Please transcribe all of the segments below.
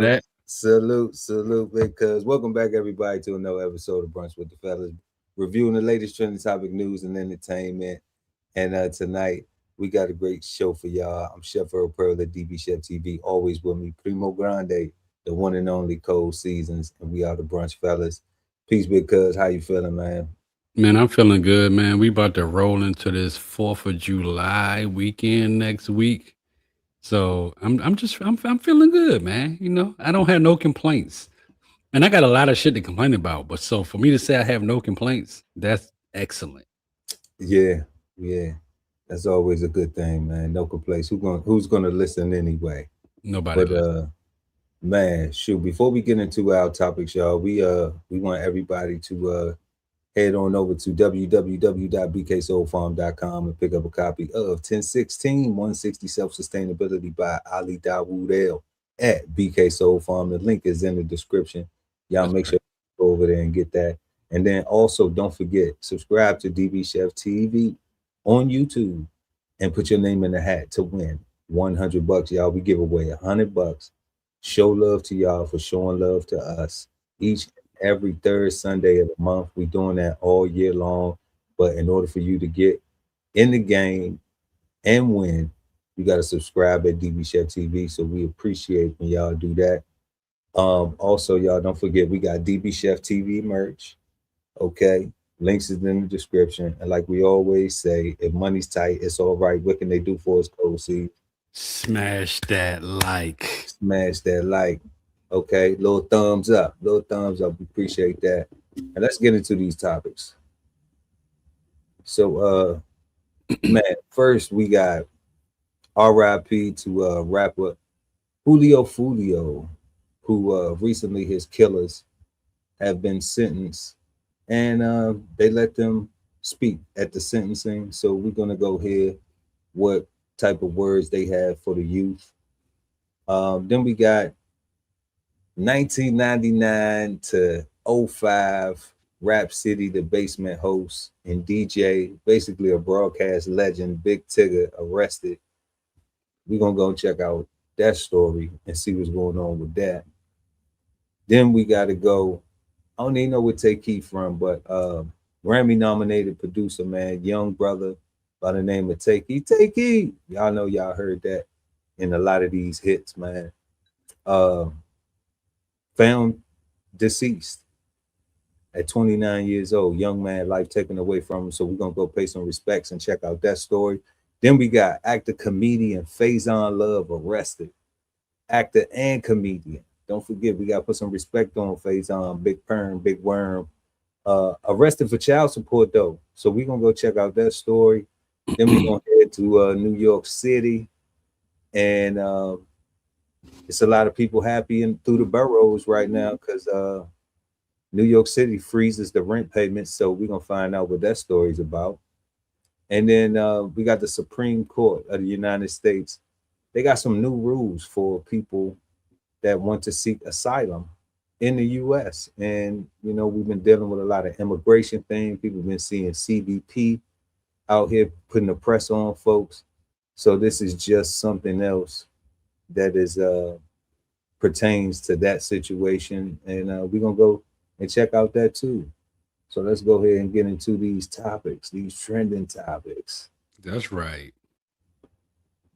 that. Salute, because welcome back everybody to another episode of Brunch with the Fellas, reviewing the latest trending topic news and entertainment. And tonight we got a great show for y'all. I'm Chef Earl Pearl at DBCHEFTV, always with me, Primo Grande, the one and only Cold Seasons, and we are the Brunch Fellas. Peace, big cuz. How you feeling, man? Man, I'm feeling good, man. We about to roll into this 4th of July weekend next week. So I'm feeling good, man. You know, I don't have no complaints. And I got a lot of shit to complain about. But so for me to say I have no complaints, that's excellent. Yeah. That's always a good thing, man. No complaints. Who's gonna listen anyway? Nobody But listen. man, shoot, before we get into our topics, y'all, we want everybody to head on over to www.bksoulfarm.com and pick up a copy of 1016 160 Self-Sustainability by Ali Dawood L at BK Soul Farm. The link is in the description. Y'all That's make right. sure you go over there and get that. And then also don't forget, subscribe to DB Chef TV on YouTube and put your name in the hat to win $100, y'all. We give away $100. Show love to y'all for showing love to us each every third Sunday of the month. We're doing that all year long. But in order for you to get in the game and win, you got to subscribe at DB Chef TV. So we appreciate when y'all do that. Also, y'all don't forget we got DB Chef TV merch. Okay. Links is in the description. And like we always say, if money's tight, it's all right. What can they do for us, Cold Seed? Smash that like. Smash that like. Okay, little thumbs up. Little thumbs up. We appreciate that. And let's get into these topics. So man, first we got RIP to rapper Julio Foolio, who recently his killers have been sentenced, and they let them speak at the sentencing. So we're gonna go here what type of words they have for the youth. Then we got 1999 to '05, Rap City, the basement host and DJ, basically a broadcast legend, Big Tigger, arrested. We're gonna go check out that story and see what's going on with that. Then we gotta go. I don't even know where Take Key from, but Grammy nominated producer, man, young brother by the name of Take Key. Take Key. Y'all know y'all heard that in a lot of these hits, man. Uh Found deceased at 29 years old. Young man, life taken away from him. So we're gonna go pay some respects and check out that story. Then we got actor comedian Faizon Love arrested. Actor and comedian. Don't forget, we gotta put some respect on Faizon, Big Perm, Big Worm. Arrested for child support though. So we're gonna go check out that story. Then we're gonna head to New York City, and it's a lot of people happy in through the boroughs right now because New York City freezes the rent payments. So we're gonna find out what that story's about. And then we got the Supreme Court of the United States. They got some new rules for people that want to seek asylum in the U.S. And you know we've been dealing with a lot of immigration things. People have been seeing CBP out here putting the press on folks. So this is just something else that is pertains to that situation, and we're gonna go and check out that too. So let's go ahead and get into these topics, these trending topics. That's right.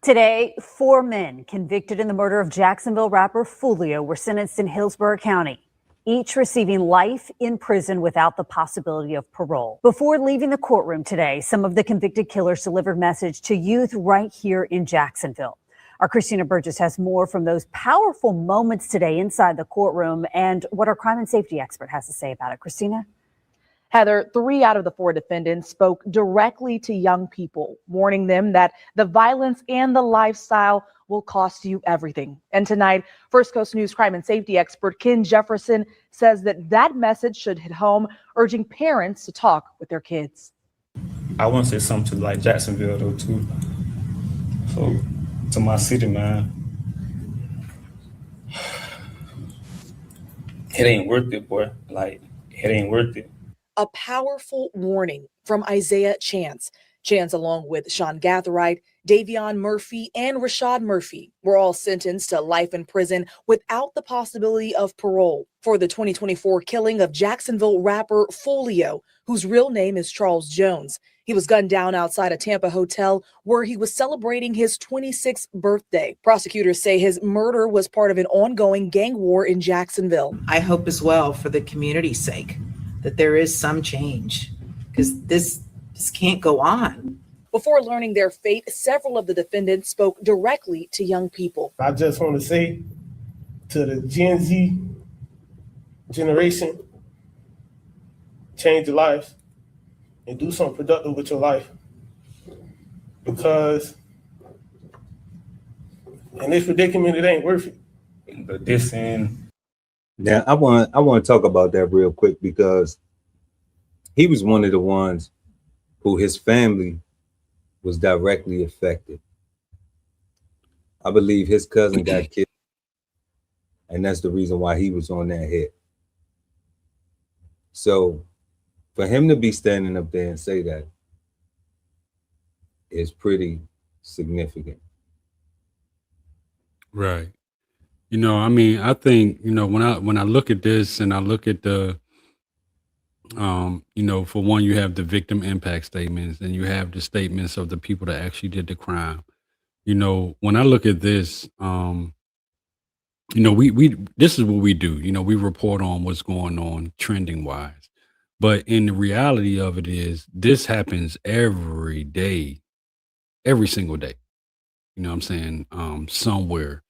Today, 4 men convicted in the murder of Jacksonville rapper Foolio were sentenced in Hillsborough County, each receiving life in prison without the possibility of parole. Before leaving the courtroom today, some of the convicted killers delivered message to youth right here in Jacksonville. Our Christina Burgess has more from those powerful moments today inside the courtroom and what our crime and safety expert has to say about it. Christina? Heather, 3 out of the 4 defendants spoke directly to young people, warning them that the violence and the lifestyle will cost you everything. And tonight, First Coast News crime and safety expert Ken Jefferson says that message should hit home, urging parents to talk with their kids. I want to say something to like Jacksonville though too. So to my city, man, it ain't worth it, boy. Like it ain't worth it. A powerful warning from Isaiah Chance. Chance, along with Sean Gatherite, Davion Murphy and Rashad Murphy were all sentenced to life in prison without the possibility of parole for the 2024 killing of Jacksonville rapper Foolio, whose real name is Charles Jones. He was gunned down outside a Tampa hotel where he was celebrating his 26th birthday. Prosecutors say his murder was part of an ongoing gang war in Jacksonville. I hope as well, for the community's sake, that there is some change, because this can't go on. Before learning their fate, several of the defendants spoke directly to young people. I just want to say to the Gen Z generation, change your life and do something productive with your life. Because in this predicament, it ain't worth it. The dissing. Now I want to talk about that real quick, because he was one of the ones who his family was directly affected. I believe his cousin got killed, and that's the reason why he was on that hit. So for him to be standing up there and say that is pretty significant. Right. You know, I mean, I think, you know, when I look at this and I look at the, you know, for one, you have the victim impact statements, and you have the statements of the people that actually did the crime. You know, when I look at this, you know, we this is what we do. You know, we report on what's going on trending wise. But in the reality of it is, this happens every day, every single day. You know what I'm saying? Somewhere.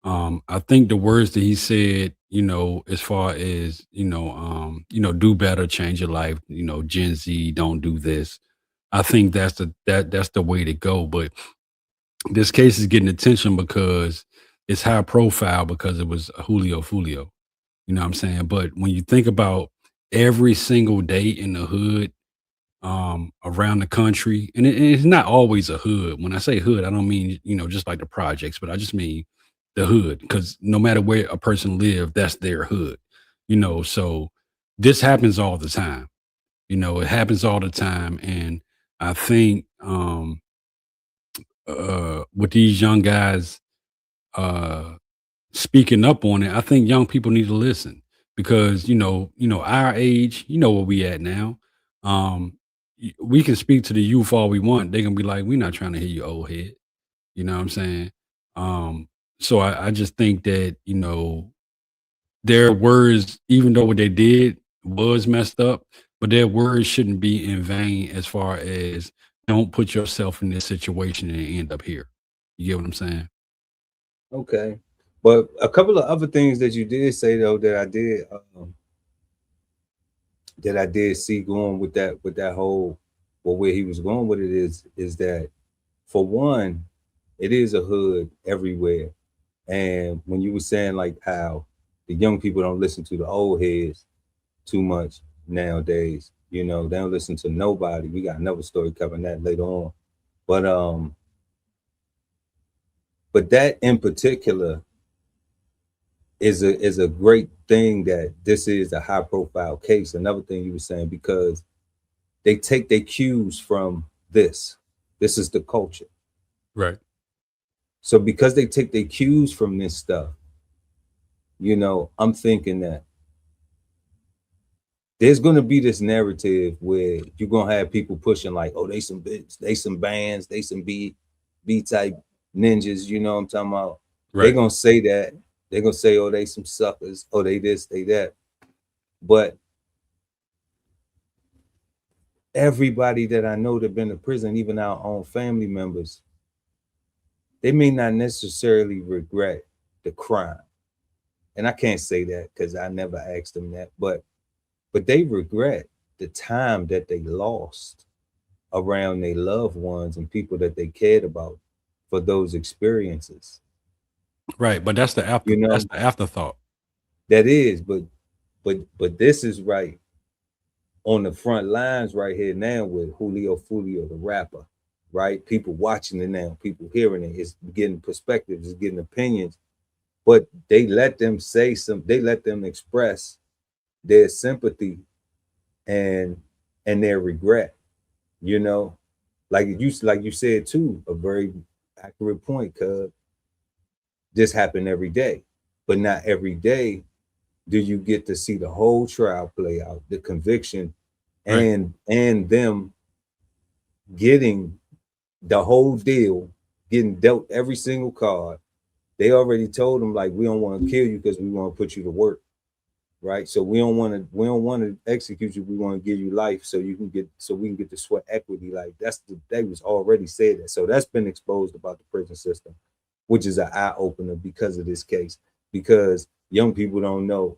I think the words that he said, you know, as far as, you know, do better, change your life, you know, Gen Z, don't do this. I think that's the way to go. But this case is getting attention because it's high profile, because it was Julio Foolio. You know what I'm saying? But when you think about every single day in the hood, around the country, and it's not always a hood. When I say hood, I don't mean, you know, just like the projects, but I just mean the hood, because no matter where a person lives, that's their hood, you know. So this happens all the time, you know, it happens all the time. And I think with these young guys speaking up on it, I think young people need to listen, because, you know, our age, you know, where we at now. We can speak to the youth all we want. They're gonna be like, we're not trying to hear you, old head. You know what I'm saying? So I just think that, you know, their words, even though what they did was messed up, but their words shouldn't be in vain, as far as don't put yourself in this situation and end up here. You get what I'm saying? Okay. But a couple of other things that you did say, though, that I did see going with that whole, well, where he was going with it is that, for one, it is a hood everywhere. And when you were saying like how the young people don't listen to the old heads too much nowadays, you know, they don't listen to nobody. We got another story covering that later on. But that in particular is a great thing, that this is a high profile case. Another thing you were saying, because they take their cues from this. This is the culture. Right. So because they take their cues from this stuff, you know, I'm thinking that there's going to be this narrative where you're going to have people pushing like, oh, they some bands, they some B type ninjas, you know what I'm talking about? Right. They're going to say that. They're going to say, oh, they some suckers, oh, they this, they that. But everybody that I know that been to prison, even our own family members, they may not necessarily regret the crime. And I can't say that because I never asked them that, but they regret the time that they lost around their loved ones and people that they cared about for those experiences. Right. But that's the after, you know, that's the afterthought. That is, but this is right on the front lines right here now with Julio Foolio, the rapper. Right? People watching it now, people hearing it, it's getting perspectives, it's getting opinions, but they let them they let them express their sympathy and their regret, you know, like you said too, a very accurate point, cuz this happened every day, but not every day do you get to see the whole trial play out, the conviction, and them getting the whole deal, getting dealt every single card. They already told them, like, we don't want to kill you because we want to put you to work, right? So we don't want to execute you. We want to give you life so we can get the sweat equity. Like, they was already said that. So that's been exposed about the prison system, which is an eye opener because of this case. Because young people don't know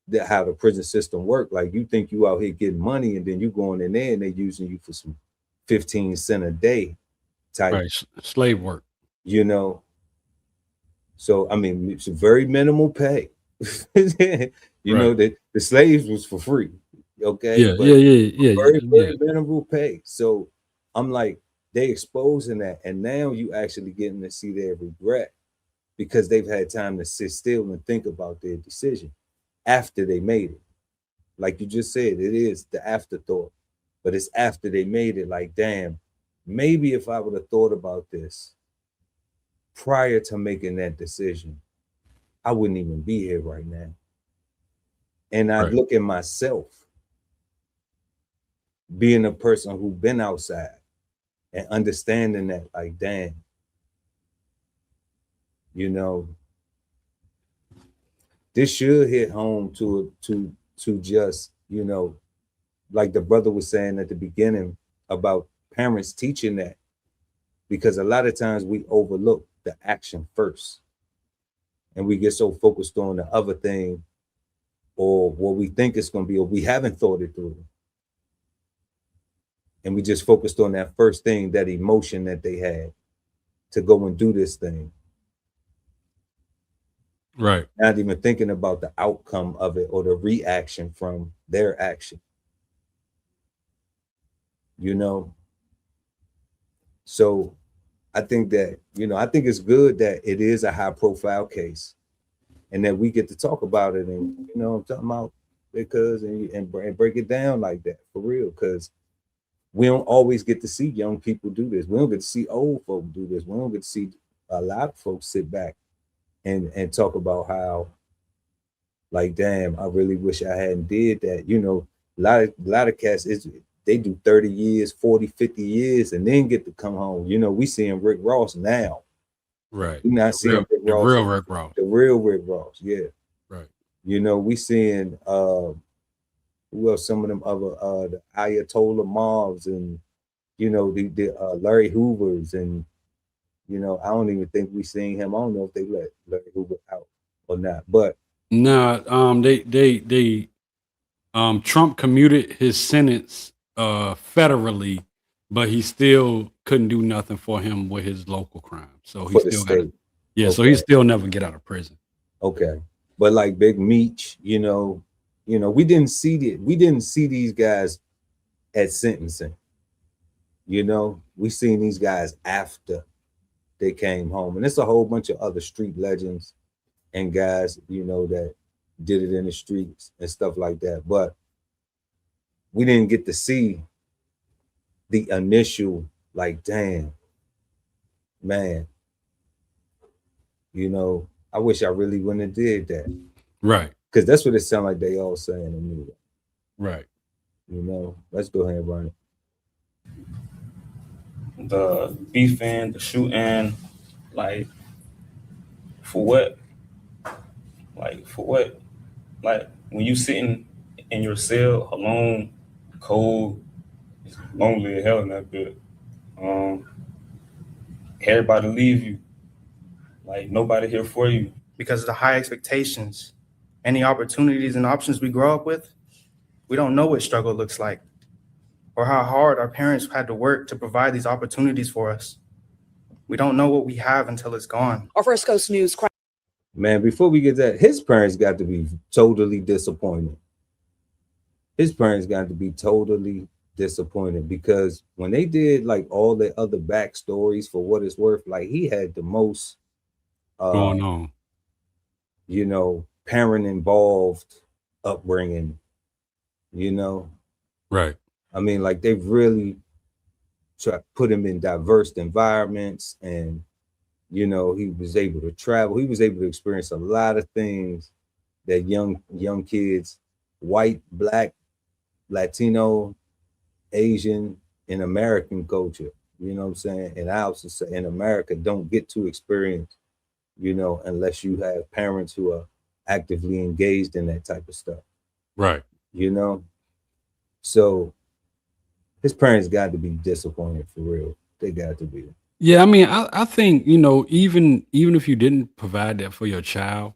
that how the prison system work. Like, you think you out here getting money, and then you going in there and they using you for some 15 cents a day type, slave work. You know. So I mean, it's a very minimal pay. You know, that the slaves was for free. Okay. Yeah, yeah. Very minimal pay. So I'm like, they exposing that, and now you actually getting to see their regret because they've had time to sit still and think about their decision after they made it. Like you just said, it is the afterthought, but it's after they made it. Like, damn, maybe if I would have thought about this prior to making that decision, I wouldn't even be here right now. And I look at myself being a person who's been outside and understanding that, like, damn, you know, this should hit home to just, you know, like the brother was saying at the beginning about parents teaching that, because a lot of times we overlook the action first and we get so focused on the other thing or what we think it's going to be, or we haven't thought it through. And we just focused on that first thing, that emotion that they had to go and do this thing. Right. Not even thinking about the outcome of it or the reaction from their action. You know? So I think that, you know, I think it's good that it is a high profile case and that we get to talk about it, and, you know, I'm talking about, because and break it down like that for real, because we don't always get to see young people do this. We don't get to see old folk do this. We don't get to see a lot of folks sit back and talk about how, like, damn, I really wish I hadn't did that. You know, a lot of cats, they do 30 years, 40, 50 years, and then get to come home. You know, we seeing Rick Ross now. Right. We're not seeing Rick Ross. The real Rick Ross. The real Rick Ross, yeah. Right. You know, we seeing who else? Some of them other the Ayatollah Mobs, and, you know, the Larry Hoovers, and, you know, I don't even think we seen him. I don't know if they let Larry Hoover out or not, but they Trump commuted his sentence federally, but he still couldn't do nothing for him with his local crime. So he still got so he still never get out of prison. Okay. But like Big Meech, you know, we didn't see these guys at sentencing. You know, we seen these guys after they came home. And it's a whole bunch of other street legends and guys, you know, that did it in the streets and stuff like that. But we didn't get to see the initial, like, damn, man, you know, I wish I really wouldn't have did that. Right. Because that's what it sounds like they all saying to me. Right. You know, let's go ahead and run it. The beefing, the shooting, like, for what? Like, for what? Like, when you sitting in your cell alone, cold, it's lonely as hell in that bit. Everybody leave you. Like, nobody here for you. Because of the high expectations and the opportunities and options we grow up with, we don't know what struggle looks like or how hard our parents had to work to provide these opportunities for us. We don't know what we have until it's gone. Our First Coast News. Man, before we get that, his parents got to be totally disappointed. His parents got to be totally disappointed, because when they did like all the other backstories, for what it's worth, like, he had the most going on, you know, parent involved upbringing, you know. Right. I mean, like, they really try put him in diverse environments, and you know, he was able to travel. He was able to experience a lot of things that young kids, white, black, Latino, Asian, and American culture, you know what I'm saying? And I also say in America don't get to experience, you know, unless you have parents who are actively engaged in that type of stuff, Right. you know? So his parents got to be disappointed for real. They got to be. Yeah, I mean, I think, you know, even if you didn't provide that for your child,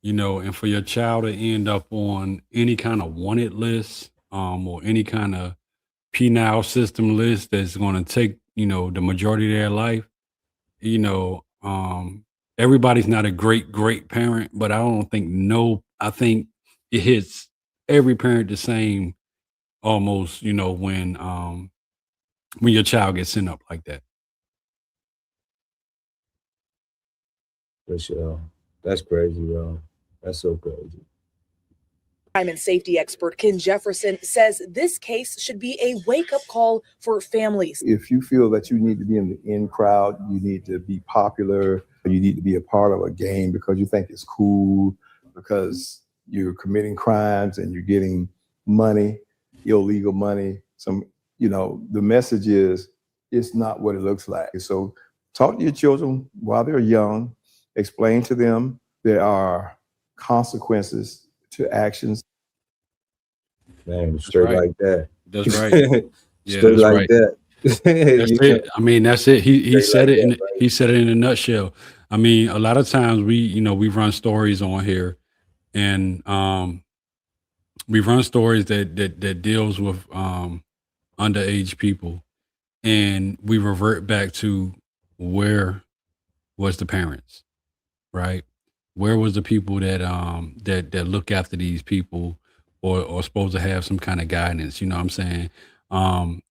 you know, and for your child to end up on any kind of wanted list, or any kind of penal system list that's going to take, you know, the majority of their life, you know, everybody's not a great parent, but I think it hits every parent the same almost, you know, when your child gets sent up like that. For sure. That's crazy, yo. That's so crazy. Crime and safety expert Ken Jefferson says this case should be a wake-up call for families. If you feel that you need to be in the in crowd, you need to be popular, you need to be a part of a game because you think it's cool, because you're committing crimes and you're getting money, illegal money. You know, the message is it's not what it looks like. So talk to your children while they're young, explain to them there are consequences to actions. Man, straight right. like that. That's right. Yeah, Straight that's like right. that. That's it. I mean, that's it. He Straight said like it in that, right? he said it in a nutshell. I mean, a lot of times we run stories on here, and we run stories that deals with underage people, and we revert back to where was the parents, right? Where was the people that look after these people, or supposed to have some kind of guidance? You know what I'm saying? Um,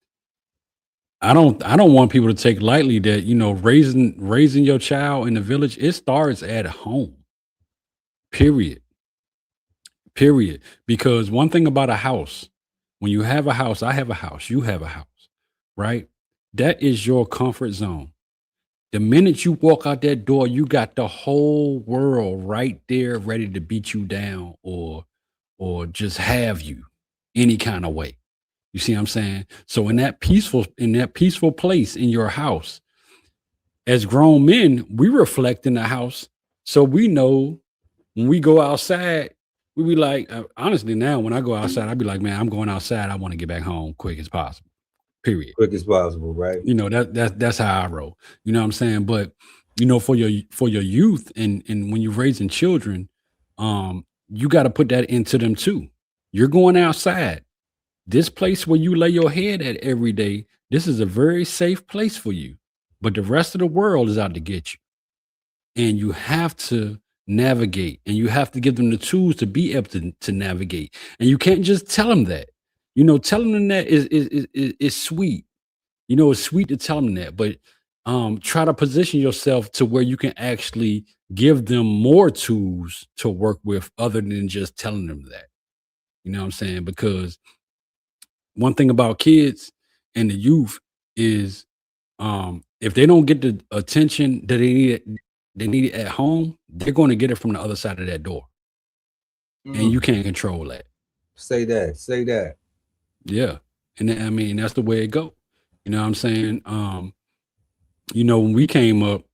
I don't want people to take lightly that, you know, raising your child in the village, it starts at home. Period. Period. Because one thing about a house, when you have a house, I have a house, you have a house, right? That is your comfort zone. The minute you walk out that door, you got the whole world right there ready to beat you down, or just have you any kind of way. You see what I'm saying? So in that peaceful place in your house, as grown men, we reflect in the house. So we know when we go outside, we be like, honestly, now when I go outside, I be like, man, I'm going outside. I want to get back home quick as possible. Period. Quick as possible, right? You know, that's how I roll. You know what I'm saying? But you know, for your youth, and when you're raising children, you got to put that into them too. You're going outside. This place where you lay your head at every day, this is a very safe place for you. But the rest of the world is out to get you. And you have to navigate, and you have to give them the tools to be able to navigate. And you can't just tell them that. You know, telling them that is sweet. You know, it's sweet to tell them that, but try to position yourself to where you can actually give them more tools to work with other than just telling them that. You know what I'm saying? Because one thing about kids and the youth is, if they don't get the attention that they need it at home, they're going to get it from the other side of that door. And you can't control that. Say that. Yeah. And I mean, that's the way it go. You know what I'm saying? You know, when we came up,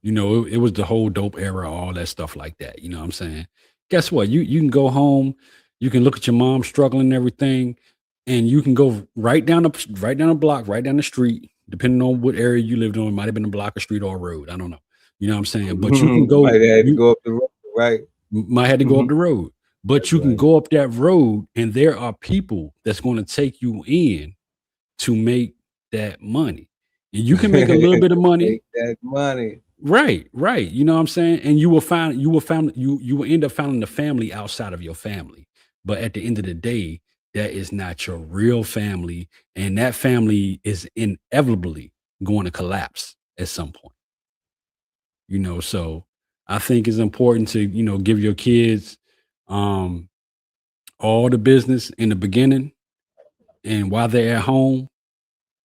you know, it was the whole dope era, all that stuff like that. You know what I'm saying? Guess what? You can go home, you can look at your mom struggling and everything, and you can go right down the block, right down the street, depending on what area you lived on. It might have been a block, a street, or a road. I don't know. You know what I'm saying? But you can go. Might have to go up the road, right? Might have to go up the road. But That's you can right. go up that road, and there are people that's going to take you in to make that money. And you can make a little bit of money. Make that money. Right. You know what I'm saying? And you will end up finding the family outside of your family. But at the end of the day, that is not your real family. And that family is inevitably going to collapse at some point. You know, so I think it's important to, you know, give your kids all the business in the beginning and while they're at home,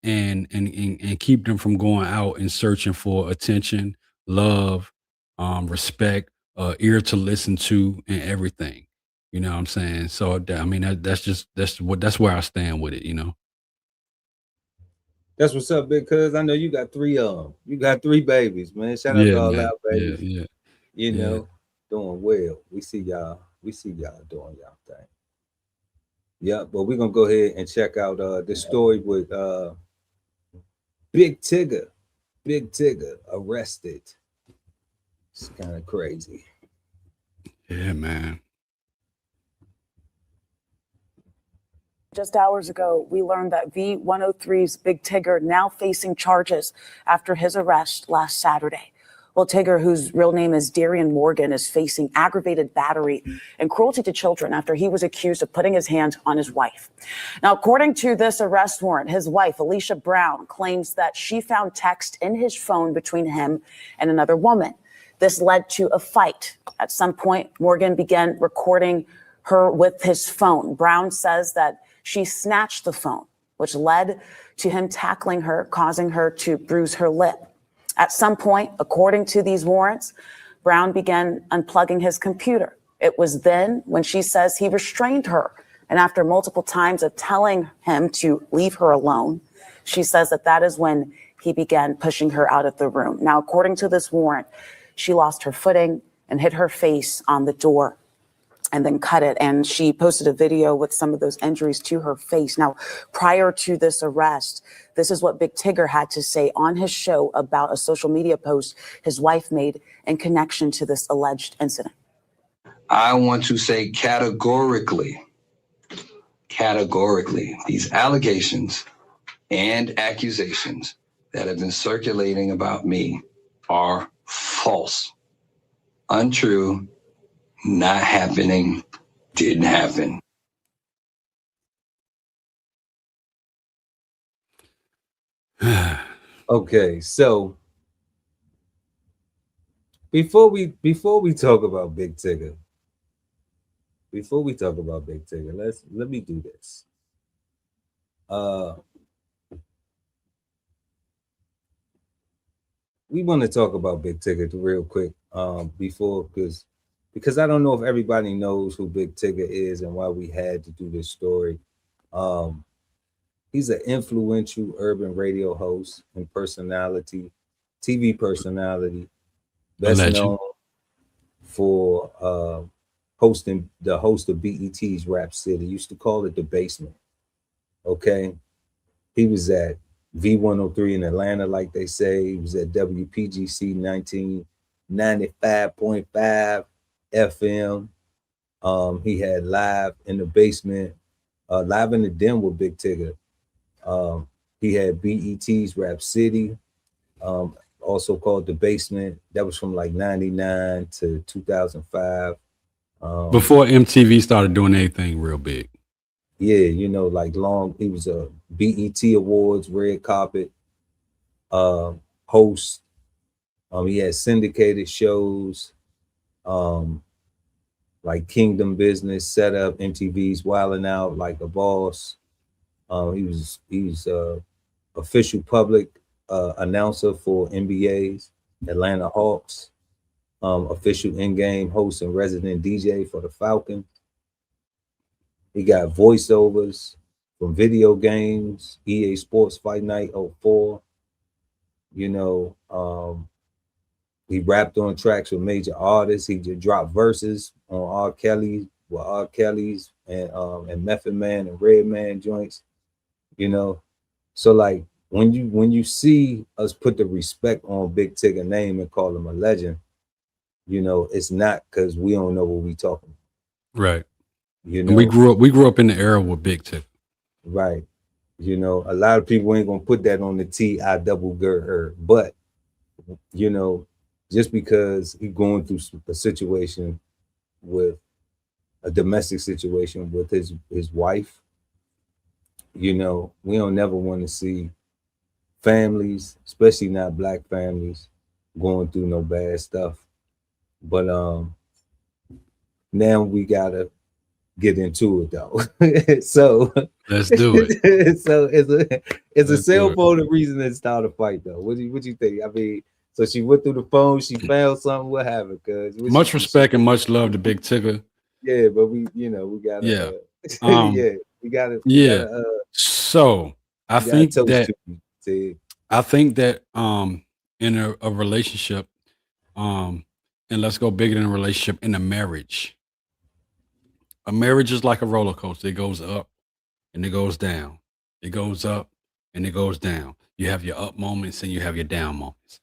and keep them from going out and searching for attention, love, respect, ear to listen to, and everything. You know what I'm saying? So I mean that's where I stand with it. You know. That's what's up, big cuz. I know you got 3 of them. You got 3 babies, man. Shout out to Yeah, all man. our Yeah, babies. yeah, You yeah. know, doing well. We see y'all. We see y'all doing y'all thing. Yeah, but we're gonna go ahead and check out this story with Big Tigger. Big Tigger arrested. It's kind of crazy. Yeah, man. Just hours ago, we learned that V103's Big Tigger now facing charges after his arrest last Saturday. Well, Tigger, whose real name is Darian Morgan, is facing aggravated battery and cruelty to children after he was accused of putting his hand on his wife. Now, according to this arrest warrant, his wife, Alicia Brown, claims that she found text in his phone between him and another woman. This led to a fight. At some point, Morgan began recording her with his phone. Brown says that she snatched the phone, which led to him tackling her, causing her to bruise her lip. At some point, according to these warrants, Brown began unplugging his computer. It was then when she says he restrained her. And after multiple times of telling him to leave her alone, she says that is when he began pushing her out of the room. Now, according to this warrant, she lost her footing and hit her face on the door and then cut it. And she posted a video with some of those injuries to her face. Now, prior to this arrest, this is what Big Tigger had to say on his show about a social media post his wife made in connection to this alleged incident. I want to say categorically, these allegations and accusations that have been circulating about me are false, untrue, not happening, didn't happen. Okay, so before we talk about Big Tigger, let me do this. We want to talk about Big Tigger real quick before because I don't know if everybody knows who Big Tigger is and why we had to do this story. He's an influential urban radio host and personality, TV personality, best known for hosting the host of BET's Rap City. Used to call it The Basement. Okay. He was at V103 in Atlanta, like they say. He was at WPGC 1995.5 FM. He had Live in the Basement, Live in the Den with Big Tigger. He had BET's Rap City, also called The Basement. That was from like 99 to 2005. Before MTV started doing anything real big. Yeah, you know, like he was a BET Awards, red carpet host. He had syndicated shows, like Kingdom Business, Set Up, MTV's Wildin' Out, Like a Boss. He's official public announcer for NBA's Atlanta Hawks, official in-game host and resident DJ for the Falcons. He got voiceovers from video games, EA Sports Fight Night 04. You know, he rapped on tracks with major artists. He just dropped verses on R. Kelly's and Method Man and Redman joints. You know, so like when you see us put the respect on Big Tigger name and call him a legend, you know, it's not because we don't know what we talking about. Right. You And know, we grew up in the era with Big Tigger. right. You know, a lot of people ain't gonna put that on the T-I-double-G-R, but you know, just because he's going through a situation with a domestic situation with his wife, you know, we don't never want to see families, especially not Black families, going through no bad stuff. But now we gotta get into it though. So Let's do it. so it's a Let's cell do it. phone reason to start a fight though. What do you think? I mean, so she went through the phone, she found something, what happened? Cause Much respect and much love to Big Tigger. yeah, but we gotta Yeah. yeah, we gotta Yeah. So I we gotta think toast that to you, Tig. I think that in a relationship, and let's go bigger than a relationship, in a marriage. A marriage is like a roller coaster. It goes up and it goes down. It goes up and it goes down. You have your up moments and you have your down moments.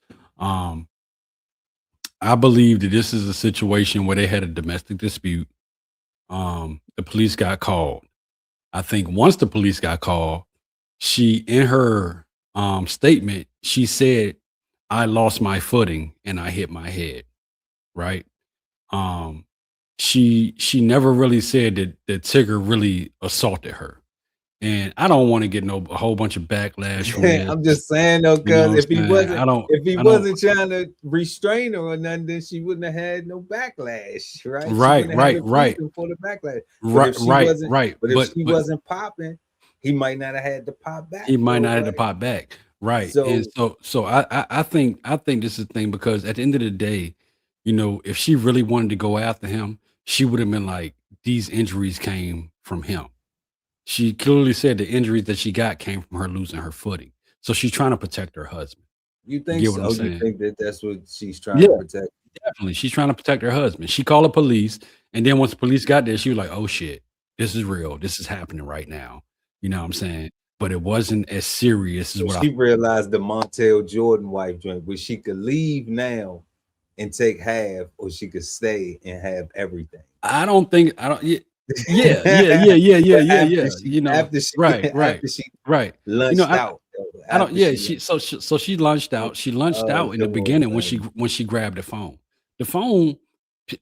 I believe that this is a situation where they had a domestic dispute. The police got called. I think once the police got called, she, in her statement, she said, "I lost my footing and I hit my head." Right? She never really said that Tigger really assaulted her. And I don't want to get a whole bunch of backlash from this. I'm just saying though, You know because what I'm saying? if he I don't- wasn't trying to restrain her or nothing, then she wouldn't have had no backlash, right? She Right, wouldn't have had right, a right. reason for the backlash. But Right, if she right, wasn't, right. But if But she wasn't popping, he might not have had to pop back. he might though, not have to right? pop back. Right. So And so I think this is the thing, because at the end of the day, you know, if she really wanted to go after him, she would have been like, these injuries came from him. She clearly said the injuries that she got came from her losing her footing. So she's trying to protect her husband. you think get what so? I'm You saying? think that that's what she's trying Yeah. to protect? Definitely. She's trying to protect her husband. She called the police. And then once the police got there, she was like, oh shit, this is real. This is happening right now. You know what I'm saying? But it wasn't as serious as So what she realized the Montel Jordan wife joint, where she could leave now and take half, or she could stay and have everything. I don't think, I don't, yeah. But Yeah. after You know, after she right. after she right. lunched You know, out. I don't. after Yeah, she so she lunched out. She lunched Oh, out in the come on, beginning when man. she grabbed the phone. The phone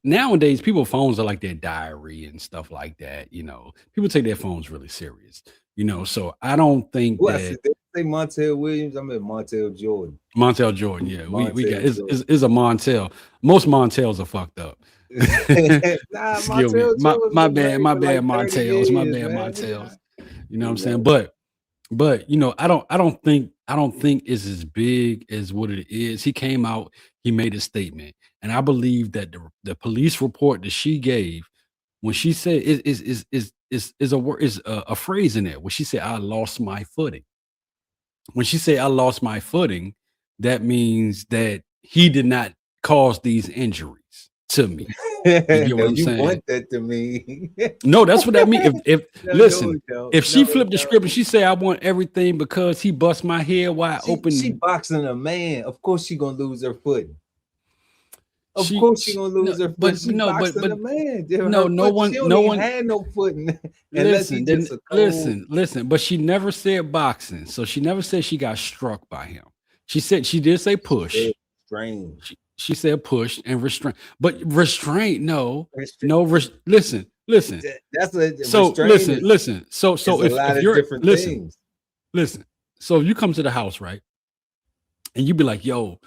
nowadays, people's phones are like their diary and stuff like that. You know, people take their phones really serious. You know, so I don't think Who I that said? Did they say Montel Williams? I meant Montel Jordan. Montel Jordan. Yeah, we got Montel is a Montel. Most Montels are fucked up. Nah, Excuse me. Montel Jordan My been bad. married My for bad. like 30 Montels. My years, bad. man. Montels. You know what I'm Yeah. saying? But you know, I don't think it's as big as what it is. He came out, he made a statement, and I believe that the police report that she gave, when she said is a word, is a phrase in there, when she said, "I lost my footing." When she said, "I lost my footing," that means that he did not cause these injuries to me. You get what No, I'm you saying? want that to mean. No, that's what that means. If No, listen, it don't. if she No, it flipped the don't. script and she say, "I want everything because he bust my head wide open," She boxing a man. Of course she gonna lose her footing. Of She- course she she- gonna lose no, her but- footing. She no, but- boxing but- a man. no, Her no foot- one- she don't no even one- had no footing. Unless he just a cold. listen. But she never said boxing, so she never said she got struck by him. She did say push. Strange. She said push and restraint, but restraint, no. Listen. That's a So restraint is- listen. So is a lot if of you're different things. listen. So if you come to the house, right, and you be like, "Yo,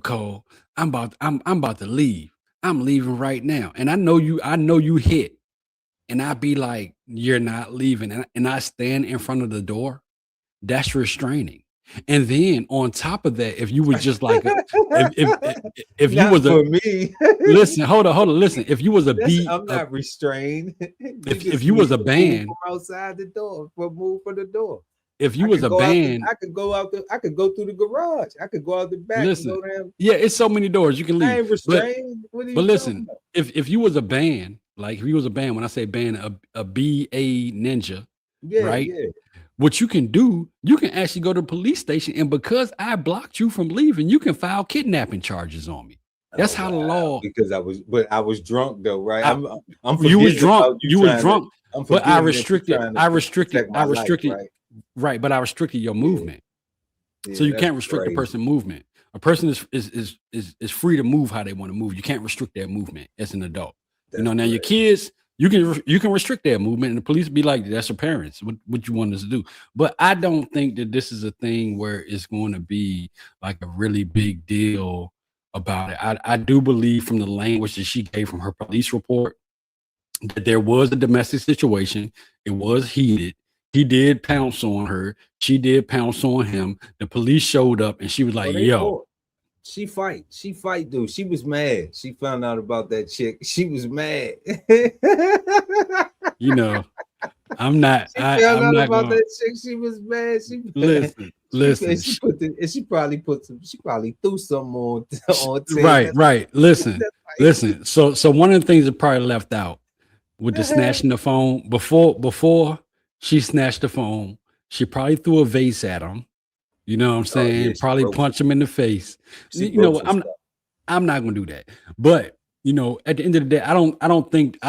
Cole, I'm about to leave. I'm leaving right now," and I know you hit, and I be like, "You're not leaving," and I stand in front of the door. That's restraining. And then on top of that, if you was just like, if you Not was for a me. listen, hold on, listen. If you was a I'm not restrained. if you was a band, from outside the door, move for the door. if you I was could a go out band, I could go out I could go through the garage. I could go out the back Listen, and go down. yeah, it's so many doors you can I ain't leave. restrained. What are you But talking listen, about? if you was a band, like if you was a band, when I say band, a BA ninja, Yeah, right? yeah. What you can do, you can actually go to the police station, and because I blocked you from leaving, you can file kidnapping charges on me. That's how the law. Because I was drunk though, right? I'm You was forgetting drunk. about You trying was to- drunk. I'm But I forgetting that you're restricted. trying to I restricted. protect my I life, restricted. right? Right, but I restricted your movement. Yeah, So you that's can't restrict crazy. the person movement. A person is free to move how they want to move. You can't restrict their movement as an adult. That's Now your crazy. kids, you can restrict their movement, and the police be like, "That's your parents. What you want us to do?" But I don't think that this is a thing where it's going to be like a really big deal about it. I do believe from the language that she gave from her police report that there was a domestic situation. It was heated. He did pounce on her. She did pounce on him. The police showed up and she was like, they yo, fought. She fight, dude. She was mad. She found out about that chick. She was mad. you know, I'm not. She I'm found out not about gonna that chick. She was mad. She listen. She probably threw something on Tig. Right. Listen. So one of the things that probably left out with the snatching the phone before she snatched the phone, she probably threw a vase at him. You know what I'm saying? Yeah, probably punch him in the face. You know what? I'm not gonna do that. But you know, at the end of the day, I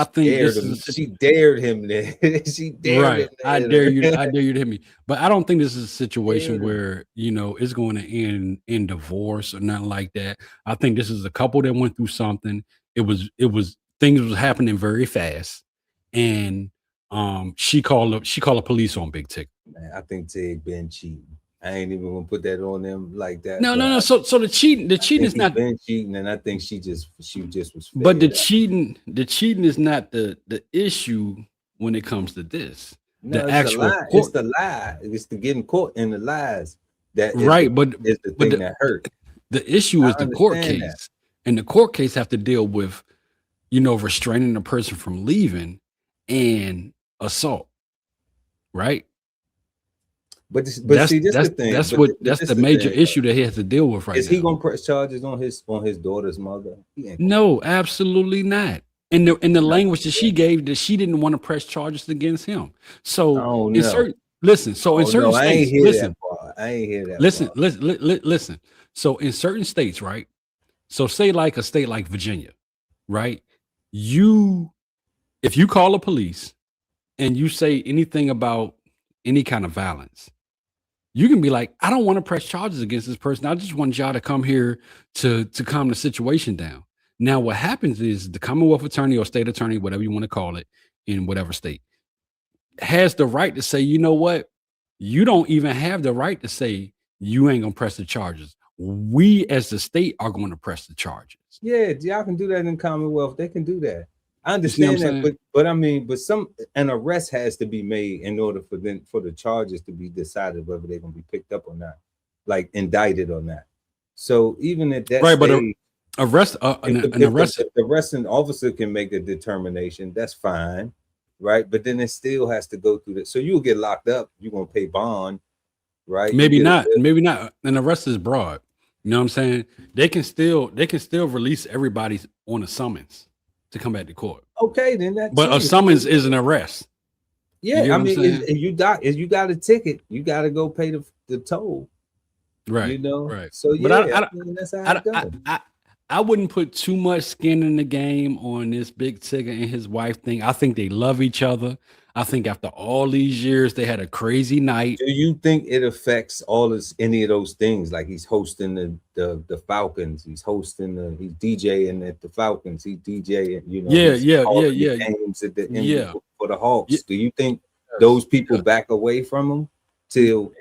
think she dared him there. She dared him. I dare you to hit me. But I don't think this is a situation where, you know, it's going to end in divorce or nothing like that. I think this is a couple that went through something. It was things was happening very fast. And she called the police on Big Tig. Man, I think Tig been cheating. I ain't even gonna put that on them like that. No. So the cheating is not been cheating, and I think she just was. But the cheating is not the issue when it comes to this. No, the actual it's the lie. It's the getting caught in the lies that is the thing that hurt. The issue is the court case, and the court case have to deal with, you know, restraining the person from leaving and assault, right? But see, that's the thing. That's the major issue that he has to deal with right now. Is he gonna press charges on his daughter's mother? No, absolutely not. In the language that she gave, that she didn't want to press charges against him. So in certain states, I ain't hear that. Listen. So in certain states, right? So say like a state like Virginia, right? If you call the police and you say anything about any kind of violence, you can be like, I don't want to press charges against this person. I just want y'all to come here to calm the situation down. Now, what happens is the Commonwealth attorney or state attorney, whatever you want to call it, in whatever state, has the right to say, you know what? You don't even have the right to say you ain't gonna press the charges. We as the state are going to press the charges. Yeah, y'all can do that in Commonwealth. They can do that. I understand that, but I mean, an arrest has to be made in order for the charges to be decided whether they're gonna be picked up or not, like indicted or not. So even at that right, stage, the arresting officer can make a determination. That's fine, right? But then it still has to go through that. So you'll get locked up. You're gonna pay bond, right? Maybe not. An arrest is broad. You know what I'm saying? They can still release everybody on a summons to come back to court. Okay, then but a summons is an arrest. Yeah, I mean, if you got a ticket, you got to go pay the toll. Right. You know. Right. So yeah, that's how it goes. I wouldn't put too much skin in the game on this Big Tigger and his wife thing. I think they love each other. I think after all these years, they had a crazy night. Do you think it affects any of those things? Like he's hosting the Falcons, he's DJing at the Falcons, he's DJing, you know. Games at the end for the Hawks. Yeah. Do you think those people back away from him till?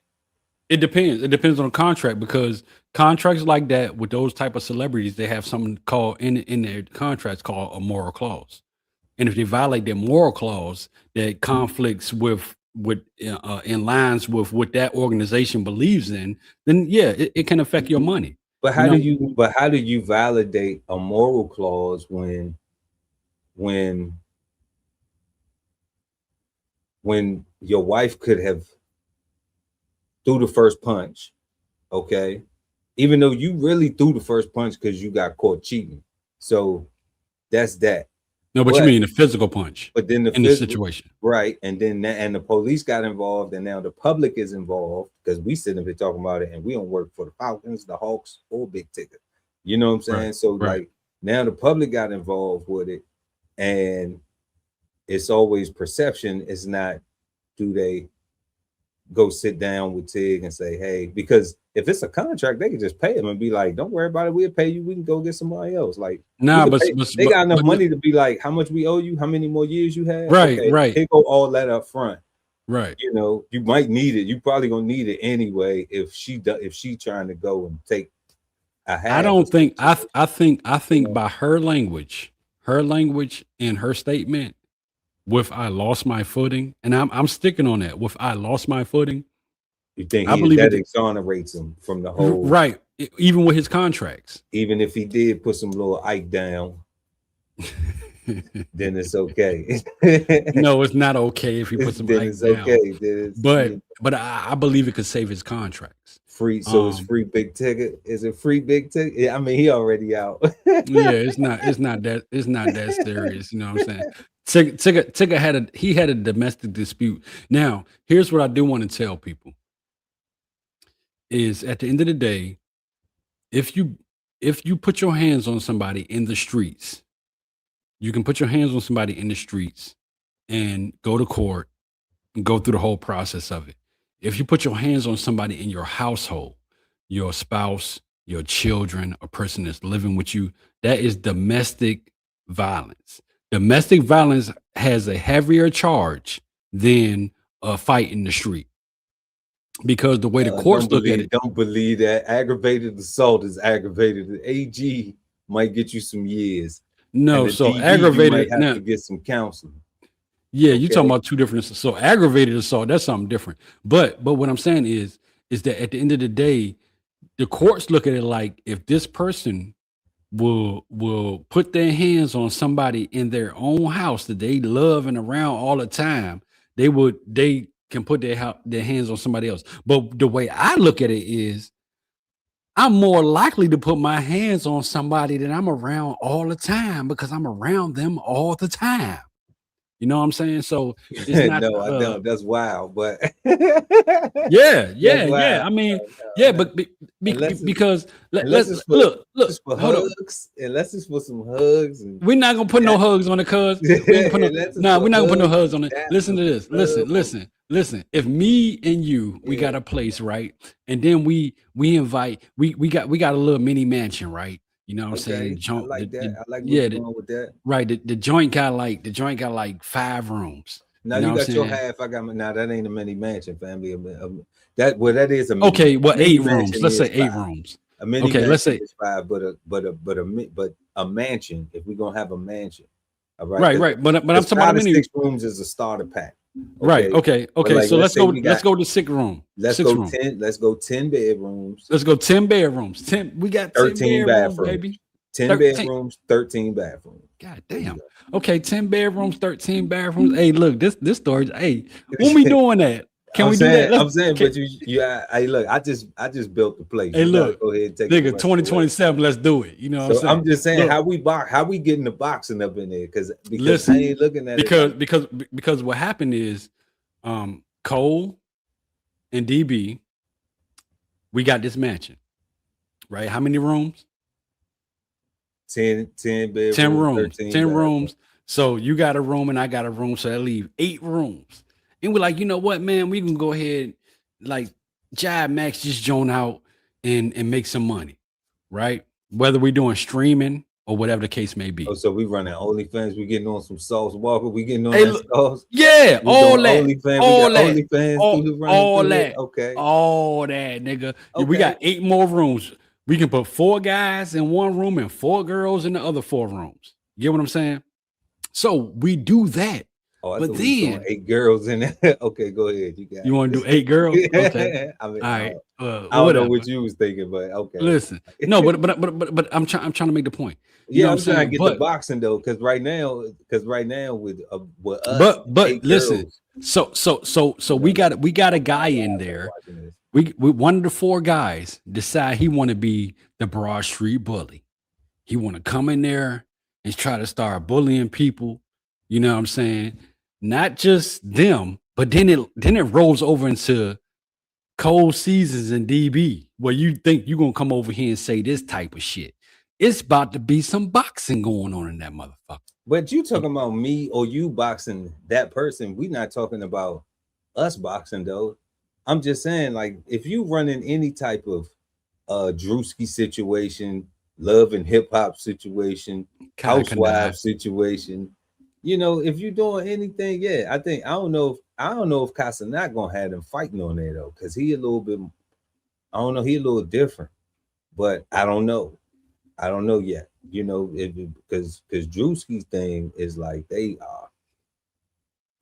It depends. It depends on the contract, because contracts like that with those type of celebrities, they have something called in their contracts called a moral clause. And if they violate their moral clause that conflicts with in lines with what that organization believes in, then yeah, it can affect your money. But how do you validate a moral clause when your wife could have threw the first punch, okay? Even though you really threw the first punch because you got caught cheating. So that's that. No, but you mean the physical punch. But then the situation, right? And then the police got involved, and now the public is involved because we sitting here talking about it, and we don't work for the Falcons, the Hawks, or Big Tigger. You know what I'm saying? Right. So like now the public got involved with it, and it's always perception. It's not, do they go sit down with Tig and say, hey, because if it's a contract, they can just pay him and be like, don't worry about it, we'll pay you, we can go get somebody else. Like, nah, but they got enough money to be like, how much we owe you, how many more years you have, right? They go all that up front, right? You know, you might need it, you probably gonna need it anyway if she trying to go and take a half. I don't think I think by her language and her statement, with I lost my footing, and I'm sticking on that. With I lost my footing, You think I believe that it. exonerates him from the whole, Right, even with his contracts. even if he did put some little Ike down, then it's okay. No, it's not okay if he puts some Then Ike it's down. okay. Then it's, But I believe it could save his contracts. free. So it's free Big Tigger. Is it free Big Tigger? Yeah, I mean, he already out. Yeah, it's not that serious. You know what I'm saying? Tigger had a domestic dispute. Now, here's what I do want to tell people: is at the end of the day, if you put your hands on somebody in the streets, you can put your hands on somebody in the streets and go to court and go through the whole process of it. If you put your hands on somebody in your household, your spouse, your children, a person that's living with you, that is domestic violence. Domestic violence has a heavier charge than a fight in the street. Because the way the courts look at it. Don't believe that. Aggravated assault is aggravated. The AG might get you some years. No, so DB, aggravated. you might have to get some counseling. Yeah, you're talking about two different. So aggravated assault, that's something different. But what I'm saying is that at the end of the day, the courts look at it like if this person will put their hands on somebody in their own house that they love and around all the time, they can put their hands on somebody else. But the way I look at it is, I'm more likely to put my hands on somebody that I'm around all the time because I'm around them all the time. You know what I'm saying? So it's not. No, I don't. That's wild. But yeah. I mean, but because let's look. For hugs, unless it's for some hugs. And we're not gonna put no hugs on it, cuz we're not gonna put no hugs on it. Listen to this. Listen. If me and you, we got a place, right? And then we invite. We got a little mini mansion, right? You know what I'm saying? I like that. I like what's going on with that. Right. The joint got like 5 rooms. Now you got what your half. I got now. That ain't a mini mansion, family. That is a mini, okay. Well, 8 rooms. Let's say 8 5. rooms. A mini okay. Let's say it's 5, but a mansion. If we're gonna have a mansion, all right. Right. But I'm talking about 6 rooms is a starter pack. Okay? Right. Okay. Like, so let's go to 6 room. Let's go 10. Let's go 10 bedrooms. Let's go 10 bedrooms. 10. We got 13 bedrooms, bathrooms, baby. 10 bedrooms, 13 bathrooms. God damn. Okay, 10 bedrooms, 13 bathrooms. Hey, look, this story. Hey, when we doing that? Can we do that? I'm saying, but hey, look, I just built the place. Hey, look, go ahead and take nigga, 2027. Let's do it. You know what I'm saying? I'm just saying, look, how we getting the boxing up in there? Because listen, I ain't looking at it because what happened is, Cole and DB, we got this mansion, right? How many rooms? 10 bedrooms, 10 rooms, 10 bathrooms. rooms. So you got a room and I got a room, so I leave 8 rooms. And we're like, you know what, man, we can go ahead, like Jive Max just join out and make some money, right? Whether we're doing streaming or whatever the case may be. Oh, so we running OnlyFans, we getting on some Sauce Walker, we getting on that Sauce. Yeah, all that. OnlyFans, all that. Okay. All that, nigga. Okay. We got 8 more rooms. We can put 4 guys in one room and 4 girls in the other 4 rooms. You get what I'm saying? So we do that. Oh, but then 8 girls in there. Okay, go ahead. You want to do 8 girls? Okay. I mean, all right. I don't know what you was thinking, but okay. Listen, no, but I'm trying to make the point. You know I'm trying to get the boxing though, because right now with us, but listen, girls, so we got a guy in there. We one of the 4 guys decide he want to be the Broad Street bully. He want to come in there and try to start bullying people. You know what I'm saying? Not just them, but then it rolls over into Cold Seasons and DB, where you think you're gonna come over here and say this type of shit. It's about to be some boxing going on in that motherfucker. But you talking about me or you boxing that person? We not talking about us boxing though. I'm just saying, like, if you running any type of Drewski situation, love and hip hop situation, housewife situation, you know, if you're doing anything, yeah, I don't know if Casanak gonna have them fighting on there though, because he a little bit, I don't know, he a little different, but I don't know yet, you know, because Drewski's thing is like they are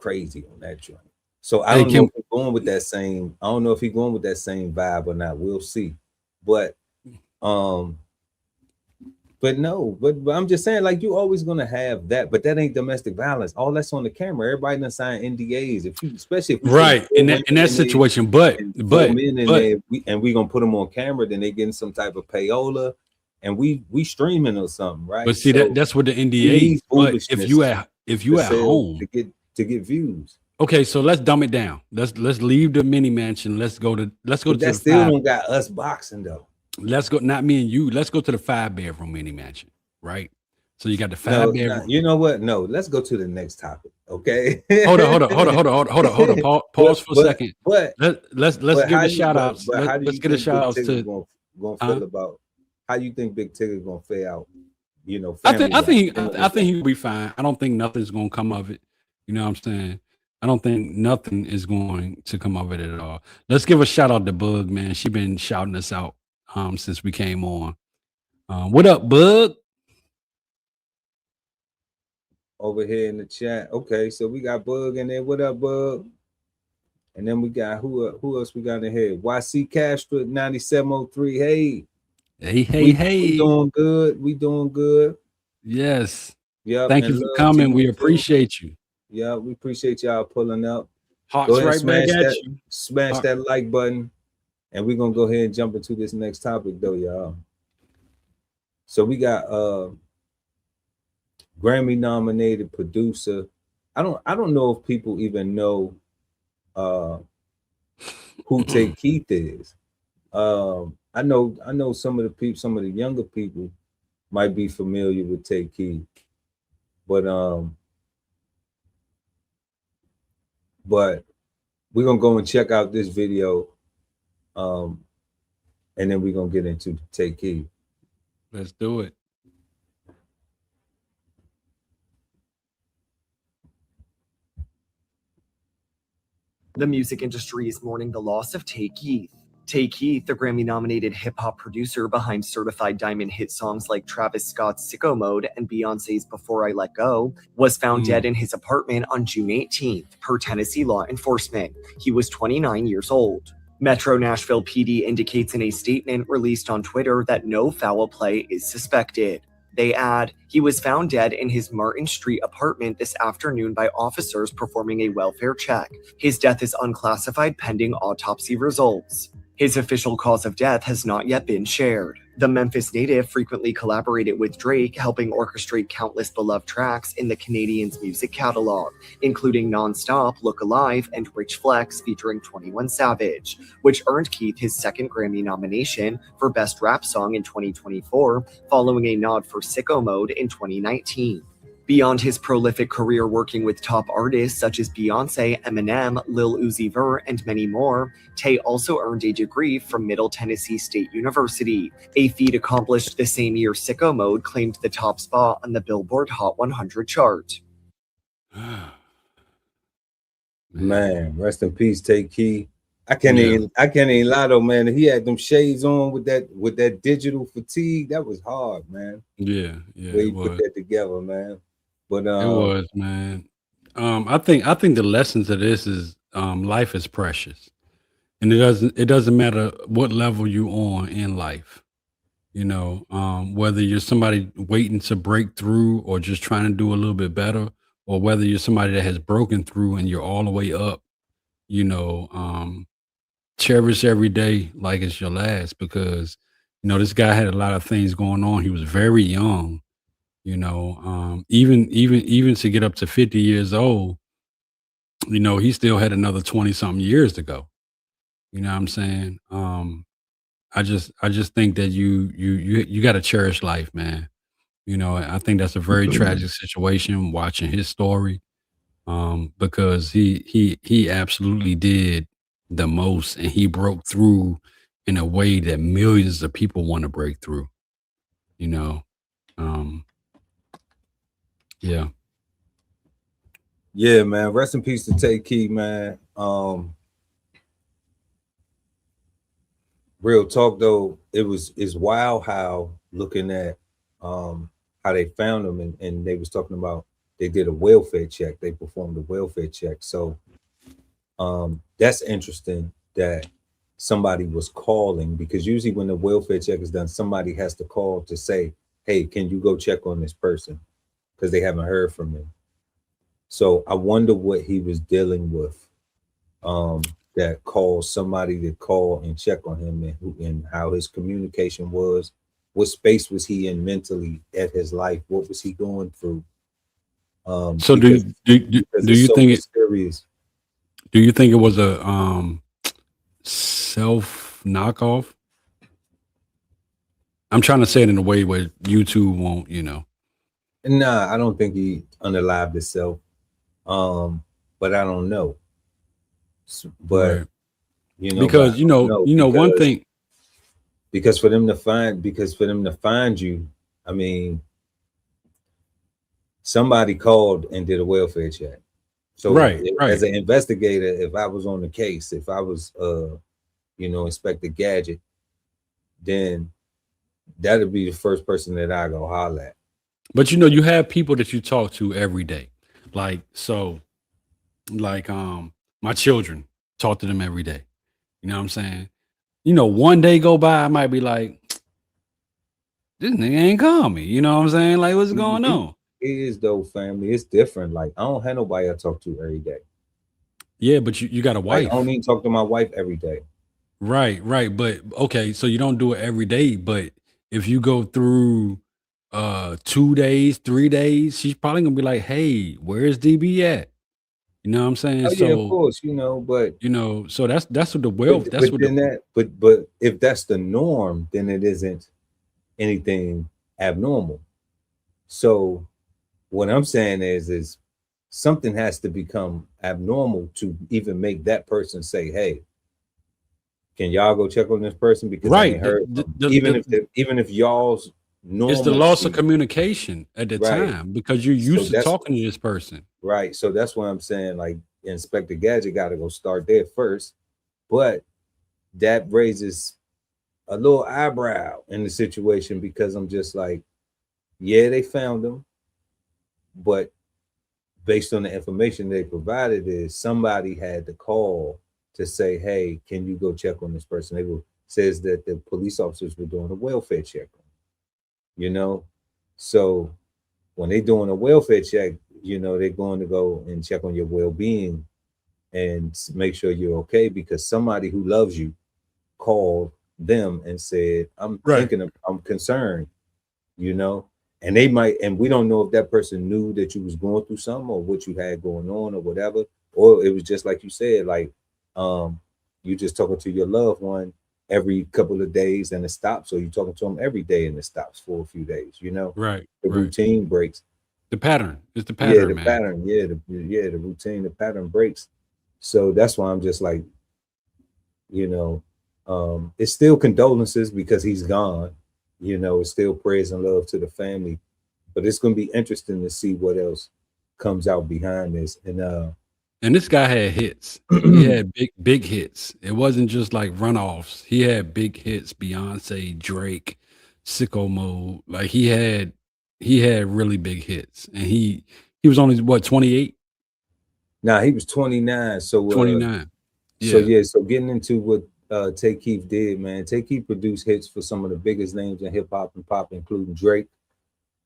crazy on that joint. So I Hey, don't know if he's going with that same. I don't know if he's going with that same vibe or not. We'll see. But I'm just saying, like, you always gonna have that, but that ain't domestic violence. All that's on the camera. Everybody done sign NDAs. Especially if right in that situation, but men in there, we gonna put them on camera, then they getting some type of payola, and we streaming or something, right? But see, that's what the NDA. But if you at home to get views. Okay, so let's dumb it down. Let's leave the mini mansion. Let's go to that still don't got us boxing though. Let's go, not me and you. Let's go to the 5-bedroom mini mansion, right? So you got the 5-bedroom. You know what? No, let's go to the next topic. Okay. Hold on. Pause for a second. Let's give a shout outs. Let's get a shout outs to. Gonna feel about how you think Big Tigger gonna fade out. You know, I think he'll be fine. I don't think nothing's gonna come of it. You know what I'm saying? I don't think nothing is going to come of it at all. Let's give a shout out to Bug, man. She been shouting us out since we came on. What up, Bug? Over here in the chat. Okay, so we got Bug in there. What up, Bug? And then we got who else we got in here? YC Castro 9703. Hey. We doing good. Yes. Yeah. Thank you for coming. We appreciate you. Yeah, we appreciate y'all pulling up. Hearts right back at you. Smash that like button. And we're gonna go ahead and jump into this next topic though, y'all. So we got Grammy nominated producer. I don't know if people even know who Tay Keith is. I know some of the younger people might be familiar with Tay Keith, but we're gonna go and check out this video, and then we're gonna get into Tay Keith. Let's do it. The music industry is mourning the loss of Tay Keith. Tay Keith, the Grammy-nominated hip-hop producer behind certified diamond hit songs like Travis Scott's Sicko Mode and Beyonce's Before I Let Go, was found dead in his apartment on June 18th, per Tennessee law enforcement. He was 29 years old. Metro Nashville PD indicates in a statement released on Twitter that no foul play is suspected. They add, he was found dead in his Martin Street apartment this afternoon by officers performing a welfare check. His death is unclassified pending autopsy results. His official cause of death has not yet been shared. The Memphis native frequently collaborated with Drake, helping orchestrate countless beloved tracks in the Canadian's music catalog, including Non-Stop, Look Alive, and Rich Flex featuring 21 Savage, which earned Keith his second Grammy nomination for Best Rap Song in 2024, following a nod for Sicko Mode in 2019. Beyond his prolific career working with top artists such as Beyonce, Eminem, Lil Uzi Vert, and many more, Tay also earned a degree from Middle Tennessee State University, a feat accomplished the same year Sicko Mode claimed the top spot on the Billboard Hot 100 chart. Man, rest in peace, Tay Keith. I can't even lie though, man. He had them shades on with that digital fatigue. That was hard, man. Yeah. Way you put that together, man. But it was, man. I think the lessons of this is life is precious, and it doesn't matter what level you on in life. You know, whether you're somebody waiting to break through or just trying to do a little bit better, or whether you're somebody that has broken through and you're all the way up. You know, cherish every day like it's your last, because you know this guy had a lot of things going on. He was very young. You know, even to get up to 50 years old, you know, he still had another 20 something years to go. You know what I'm saying? I just think that you got to cherish life, man. You know, I think that's a very tragic situation watching his story, because he absolutely did the most, and he broke through in a way that millions of people want to break through. You know, yeah, man. Rest in peace to Tay Keith, man. Real talk though, it's wild how looking at how they found him, and they was talking about they did a welfare check. They performed a welfare check. So that's interesting that somebody was calling, because usually when the welfare check is done, somebody has to call to say, hey, can you go check on this person? Because they haven't heard from him. So I wonder what he was dealing with that caused somebody to call and check on him, and how his communication was. What space was he in mentally at his life? What was he going through? So do you think it? Serious. Do you think it was a self knockoff? I'm trying to say it in a way where YouTube won't, Nah, I don't think he unalived himself. But I don't know. But Right. because one thing. Because for them to find you, I mean, somebody called and did a welfare check. So Right. as an investigator, if I was on the case, if I was Inspector Gadget, then that'd be the first person that I go holler at. But you have people that you talk to every day. Like my children, talk to them every day. You know what I'm saying? One day go by, I might be like, this nigga ain't call me. You know what I'm saying? Like, what's going on? It is though, family. It's different. Like, I don't have nobody I talk to every day. Yeah, but you got a wife. Like, I don't even talk to my wife every day. Right. But okay, so you don't do it every day, but if you go through 2 days, 3 days, she's probably gonna be like, hey, where's DB at? You know what I'm saying? Oh, so yeah, of course, but so that's what the wealth, that's what but if that's the norm, then it isn't anything abnormal. So what I'm saying is something has to become abnormal to even make that person say, hey, can y'all go check on this person? Because right. I ain't heard even if y'all's normal, it's the loss of communication at the Right. time, because you're used to talking to this person. Right. So that's why I'm saying, like, Inspector Gadget got to go start there first. But that raises a little eyebrow in the situation, because I'm just like, yeah, they found him, but based on the information they provided, is somebody had to call to say, hey, can you go check on this person? Says that the police officers were doing a welfare check. So when they're doing a welfare check, they're going to go and check on your well-being and make sure you're okay, because somebody who loves you called them and said, I'm concerned, and they might, and we don't know if that person knew that you was going through something or what you had going on or whatever, or it was just like you said, like, you just talking to your loved one every couple of days and it stops, or you talking to them every day and it stops for a few days, Right. The routine breaks. The pattern. It's the pattern, Yeah, the man. pattern. Yeah, the routine, the pattern breaks. So that's why I'm just like, it's still condolences because he's gone. It's still prayers and love to the family. But it's gonna be interesting to see what else comes out behind this. And this guy had hits. He had big hits. It wasn't just like runoffs. He had big hits. Beyonce, Drake, Sicko Mode. Like he had really big hits. And he was only what, 28? Nah, he was 29. So 29. So getting into what Tay Keith did, man. Tay Keith produced hits for some of the biggest names in hip hop and pop, including Drake,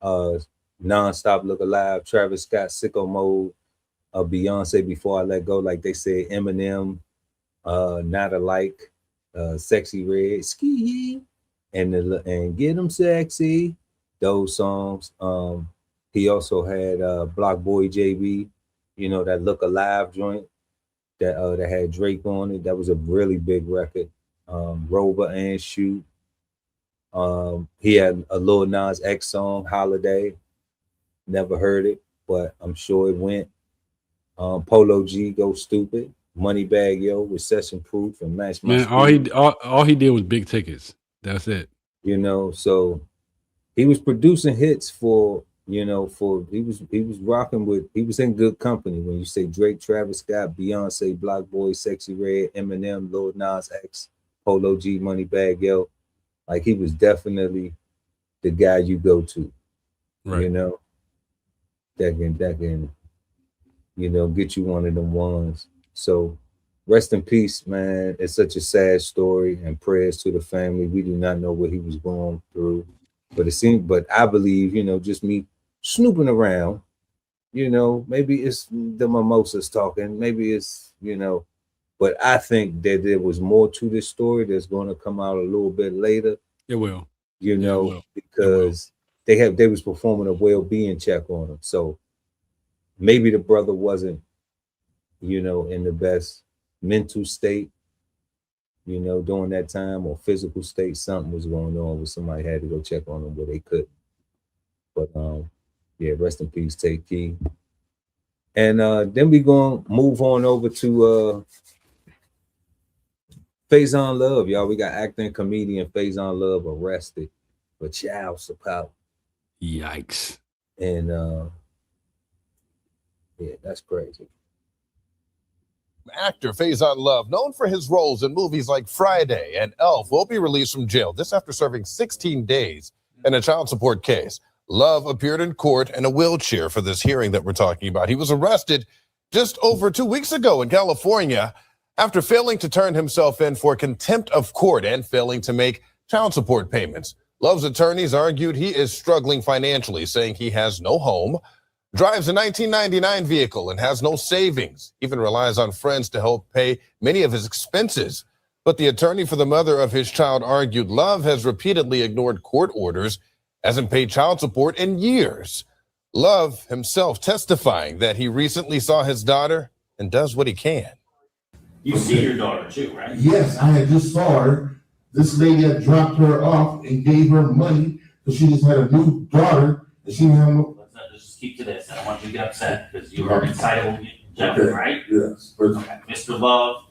Nonstop, Look Alive, Travis Scott, Sicko Mode, Beyonce, Before I Let Go, like they said, Eminem, Not Alike, Sexy Red, Ski, and Get 'Em Sexy, those songs. He also had Block Boy JB, that Look Alive joint that had Drake on it. That was a really big record. Rover and Shoot. He had a Lil Nas X song, Holiday. Never heard it, but I'm sure it went. Polo G, Go Stupid, Moneybag Yo, Recession Proof, and Match My Man, all he did was big tickets. That's it. So he was producing hits for he was rocking with, he was in good company. When you say Drake, Travis Scott, Beyonce, Block Boy, Sexy Red, Eminem, Lil Nas X, Polo G, Moneybag Yo, like he was definitely the guy you go to, right. that can get you one of them ones. So rest in peace, man. It's such a sad story, and prayers to the family. We do not know what he was going through, but I believe, just me snooping around, maybe it's the mimosas talking, maybe it's, but I think that there was more to this story that's going to come out a little bit later. It will. Because they was performing a well-being check on him. So maybe the brother wasn't, in the best mental state, during that time, or physical state. Something was going on where somebody had to go check on him where they couldn't. But yeah, rest in peace, Take Key. And then we gonna move on over to Faizon Love, y'all. We got actor and comedian Faizon Love arrested for child support. Yikes. And yeah, that's crazy. Actor Faizon Love, known for his roles in movies like Friday and Elf, will be released from jail. This after serving 16 days in a child support case. Love appeared in court in a wheelchair for this hearing that we're talking about. He was arrested just over 2 weeks ago in California after failing to turn himself in for contempt of court and failing to make child support payments. Love's attorneys argued he is struggling financially, saying he has no home, drives a 1999 vehicle, and has no savings, even relies on friends to help pay many of his expenses. But the attorney for the mother of his child argued Love has repeatedly ignored court orders, hasn't paid child support in years. Love himself testifying that he recently saw his daughter and does what he can. You see your daughter too, right? Yes, I had just saw her. This lady had dropped her off and gave her money because she just had a new daughter and she didn't have no. Let's just keep to this. I don't want you to get upset because you are an excitable gentleman, right? Yes. Okay. Mr. Love,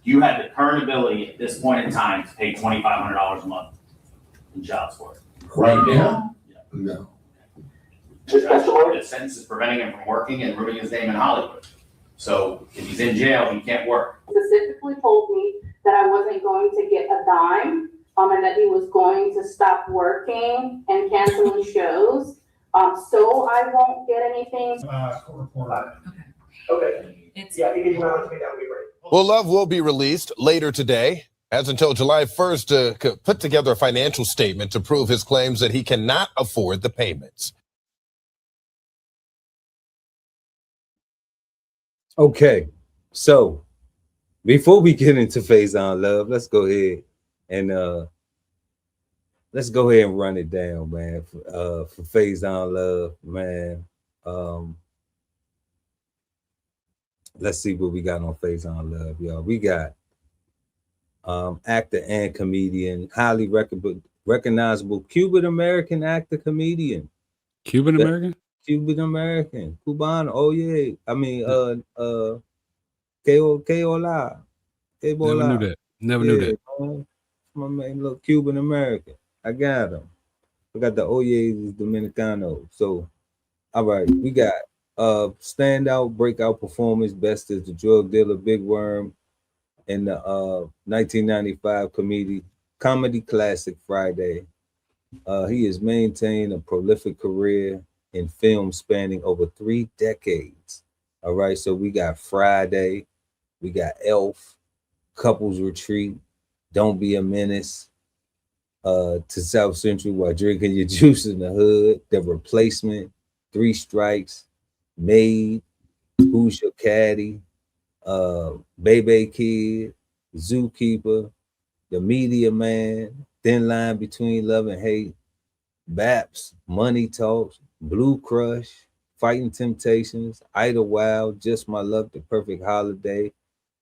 you have the current ability at this point in time to pay $2,500 a month in child support. Right now? Yeah. No. The sentence is preventing him from working and ruining his name in Hollywood. So if he's in jail, he can't work. Specifically told me that I wasn't going to get a dime, and that he was going to stop working and canceling shows. So I won't get anything. Okay. Yeah, you can that would be great. Well, Love will be released later today, has until July 1st to put together a financial statement to prove his claims that he cannot afford the payments. Okay, so before we get into Faizon Love, let's go ahead and run it down, man. For Faizon Love, man. Let's see what we got on Faizon Love, y'all. We got actor and comedian, highly recognizable Cuban American actor comedian. Cuban American? Cuban American, Cubano. Oh yeah, I mean, que hola. Never knew that. Never knew that. My man, look, Cuban American. I got him. I got the Oyes Dominicano. So, all right, we got standout breakout performance, best as the drug dealer Big Worm in the 1995 comedy classic Friday. He has maintained a prolific career in film spanning over 3 decades. All right, so we got Friday, we got Elf, Couples Retreat, Don't Be a Menace, to South Central while drinking your juice in the hood, The Replacement, 3 Strikes, Made, Who's Your Caddy, Baby Kid, Zookeeper, The Media Man, Thin Line Between Love and Hate, Baps, Money Talks, Blue Crush, Fighting Temptations, Idlewild, Just My Luck, The Perfect Holiday,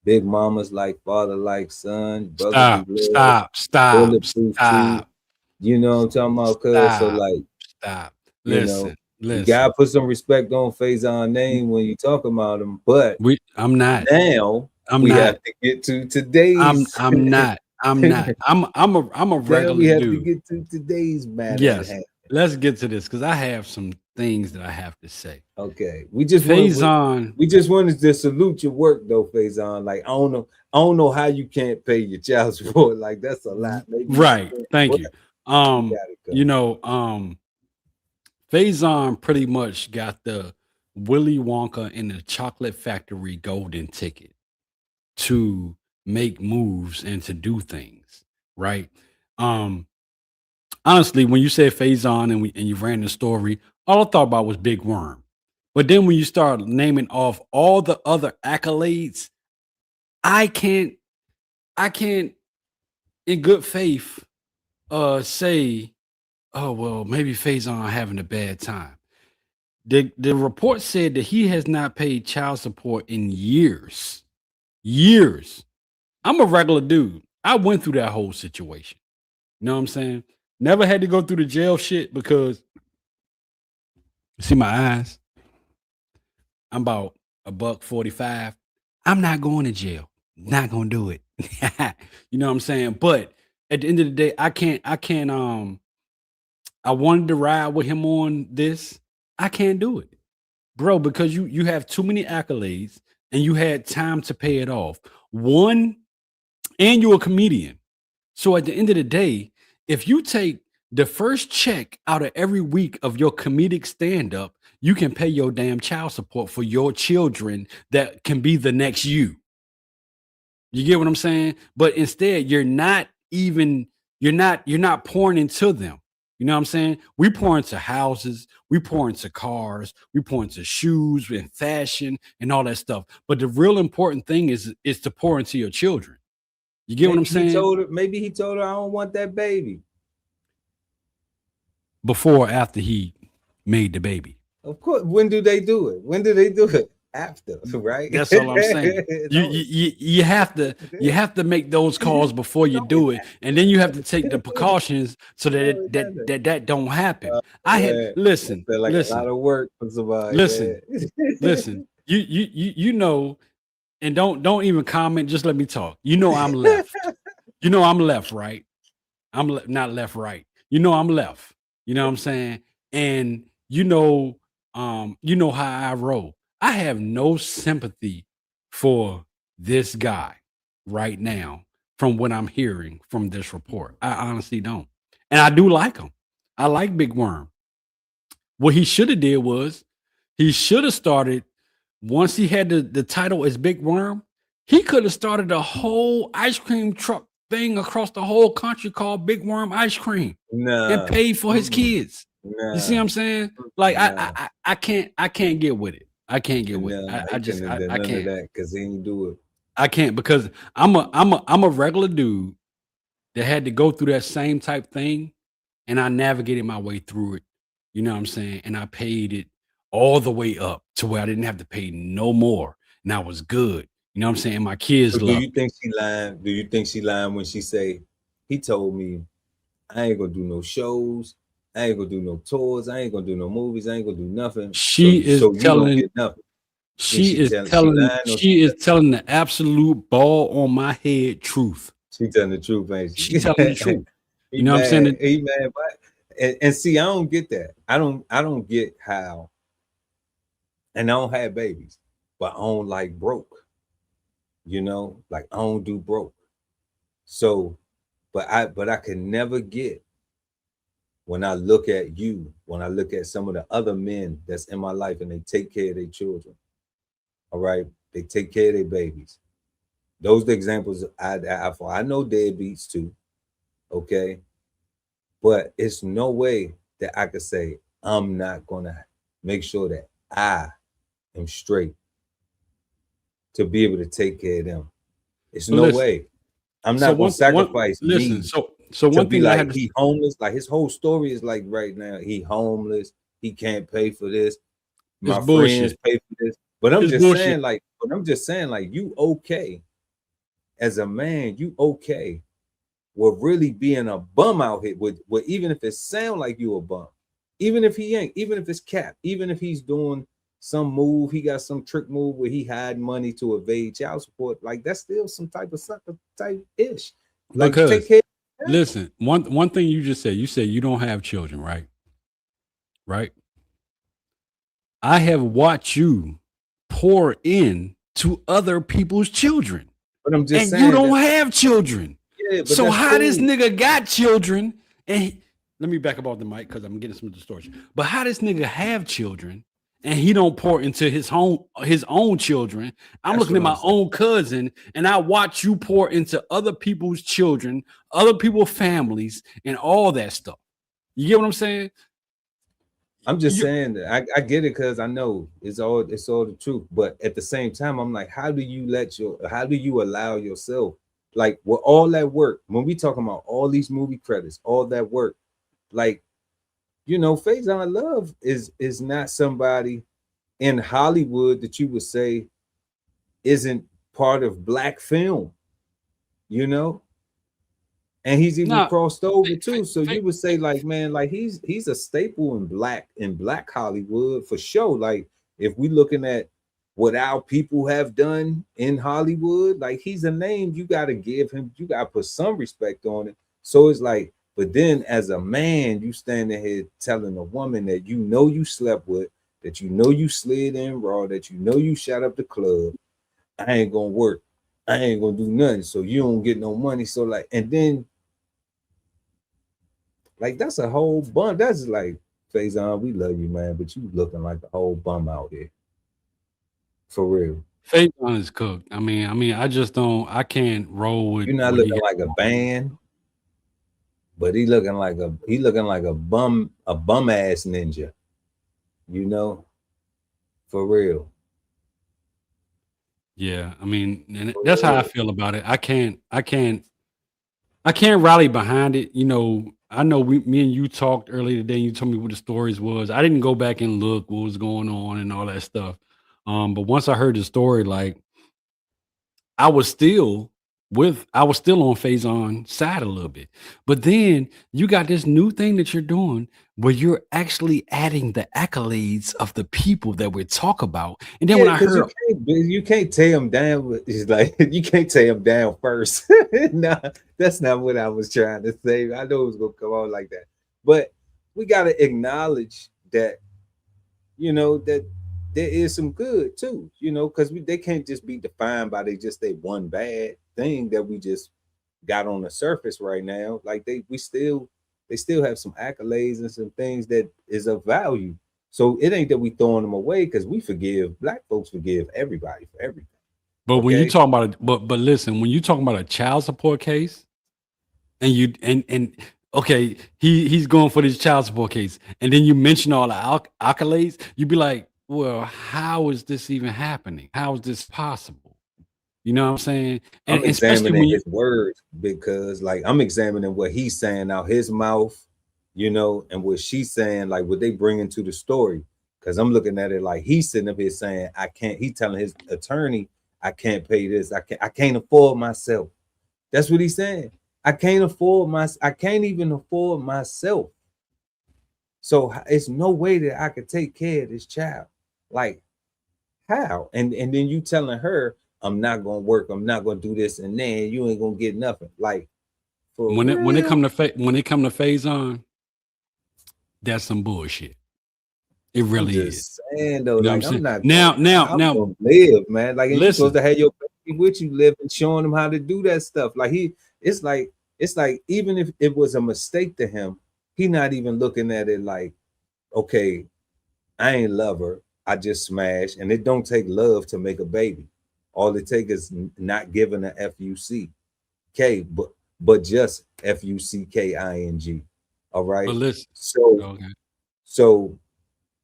Big Mamas Like Father Like Son, Stop. You know what I'm talking about, cuz? So like, stop. Listen. You gotta put some respect on Faizon's name when you talk about him, but I'm not. Now we have to get to today's. I'm not. I'm a regular we have dude. to get to today's matter. Yes. Let's get to this because I have some things that I have to say. Okay. We just Faizon. We just wanted to salute your work though, Faizon. Like I don't know how you can't pay your child support. Like that's a lot. Maybe right. Thank you. Faizon pretty much got the Willy Wonka and the Chocolate Factory golden ticket to make moves and to do things, right? Um, Honestly, when you said Faizon and you ran the story, all I thought about was Big Worm. But then when you start naming off all the other accolades, I can't in good faith say, oh well, maybe Faizon having a bad time. The report said that he has not paid child support in years. Years. I'm a regular dude. I went through that whole situation. You know what I'm saying? Never had to go through the jail shit because see my eyes. I'm about $145. I'm not going to jail. Not gonna do it. You know what I'm saying? But at the end of the day, I can't I wanted to ride with him on this. I can't do it. Bro, because you have too many accolades and you had time to pay it off. One, and you're a comedian. So at the end of the day, if you take the first check out of every week of your comedic stand-up, you can pay your damn child support for your children that can be the next you. You get what I'm saying? But instead, you're not pouring into them. You know what I'm saying? We pour into houses, we pour into cars, we pour into shoes and fashion and all that stuff. But the real important thing is to pour into your children. You get what I'm saying? Maybe he told her, I don't want that baby. Before or after he made the baby? Of course. When do they do it? When do they do it? After, right? That's all I'm saying. You have to make those calls before you do it, and then you have to take the precautions so that don't happen. Listen. A lot of work for somebody. Listen. You know, and don't even comment. Just let me talk. You know I'm left. You know I'm left, right? I'm not left, right. You know I'm left. You know what I'm saying? And you know how I roll. I have no sympathy for this guy right now from what I'm hearing from this report. I honestly don't. And I do like him. I like Big Worm. What he should have did was he should have started, once he had the title as Big Worm, he could have started a whole ice cream truck thing across the whole country called Big Worm Ice Cream and paid for his kids. You see what I'm saying? Like I can't get with it. I can't get with it. I can't because he didn't do it. I can't because I'm a regular dude that had to go through that same type thing, and I navigated my way through it. You know what I'm saying? And I paid it all the way up to where I didn't have to pay no more, and I was good. You know what I'm saying? My kids. So do you think she lying? Do you think she lying when she say he told me I ain't gonna do no shows? I ain't gonna do no tours. I ain't gonna do no movies. I ain't gonna do nothing. She is telling the absolute ball on my head truth. She telling the truth, ain't she? She telling the truth. You know what I'm saying? He mad, and see, I don't get that. I don't get how. And I don't have babies, but I don't like broke. You know, like I don't do broke. So, but I can never get. When I look at you, when I look at some of the other men that's in my life and they take care of their children, all right, they take care of their babies. Those are the examples I know deadbeats too, okay? But it's no way that I could say I'm not gonna make sure that I am straight to be able to take care of them. It's no way. I'm not gonna sacrifice me. So one thing like he homeless, like his whole story is like right now he homeless, he can't pay for this. My friends pay for this, but I'm just saying like you okay as a man, you okay with really being a bum out here with even if it sound like you a bum, even if he ain't, even if it's cap, even if he's doing some move, he got some trick move where he hide money to evade child support, like that's still some type of sucker type ish. Like take care. Listen, one thing you just said, you said you don't have children, right? Right. I have watched you pour in to other people's children, but I'm just saying you don't have children. Yeah, so how this nigga got children? And let me back up off the mic because I'm getting some distortion. But how this nigga have children and he don't pour into his own children. I'm That's looking at what my I'm saying. own cousin, and I watch you pour into other people's children, other people's families, and all that stuff. You get what I'm saying? I'm just saying that I get it because I know it's all the truth. But at the same time, I'm like, how do you allow yourself, like, with all that work, when we talking about all these movie credits, all that work, like, you know, Faizon Love is not somebody in Hollywood that you would say isn't part of black film, you know? And he's even crossed over too. So you would say, like, man, like he's a staple in black Hollywood for sure. Like, if we looking at what our people have done in Hollywood, like, he's a name you got to give him, you got to put some respect on it. So it's like, but then as a man, you standing here telling a woman that you know you slept with, that you know you slid in raw, that you know you shot up the club, I ain't gonna work, I ain't gonna do nothing, so you don't get no money. So like, and then like, that's a whole bum. That's like, Faizon, we love you, man, but you looking like a whole bum out here. For real. Faizon is cooked. I mean, I can't roll with. You're not looking like a band, but he looking like a bum ass ninja. You know? For real. Yeah, I mean, and that's how I feel about it. I can't rally behind it. You know, I know me and you talked earlier today. And you told me what the stories was. I didn't go back and look what was going on and all that stuff. But once I heard the story, like, I was still on Faizon's side a little bit. But then you got this new thing that you're doing where you're actually adding the accolades of the people that we talk about. And then when I heard you can't tear him down, it's like you can't tear him down first. No, that's not what I was trying to say. I know it was gonna come out like that, but we gotta acknowledge that, you know, that there is some good too, you know, because they can't just be defined by they one bad thing that we just got on the surface right now. Like they still have some accolades and some things that is of value. So it ain't that we throwing them away, because black folks forgive everybody for everything. But when you talk about it, but listen, when you talking about a child support case, and you and okay, he's going for this child support case, and then you mention all the accolades, you'd be like, well, how is this even happening? How is this possible? You know what I'm saying? And I'm examining his words, because like I'm examining what he's saying out his mouth, you know, and what she's saying, like what they bring into the story. Because I'm looking at it like he's sitting up here saying, I can't, he telling his attorney, I can't pay this, I can't afford myself. That's what he's saying. I can't even afford myself. So it's no way that I could take care of this child. Like, how? And then you telling her, I'm not gonna work, I'm not gonna do this, and then you ain't gonna get nothing. Like, when it come to Faizon, that's some bullshit. It really is. Saying, though, you know like, what I'm I'm saying? not now live, man. Like, you're supposed listen, to have your baby with you, living, showing him how to do that stuff. Like it's like even if it was a mistake to him, he not even looking at it like, okay, I ain't love her, I just smashed, and it don't take love to make a baby. All it takes is not giving a F-U-C-K, but just F-U-C-K-I-N-G. All right. But listen, so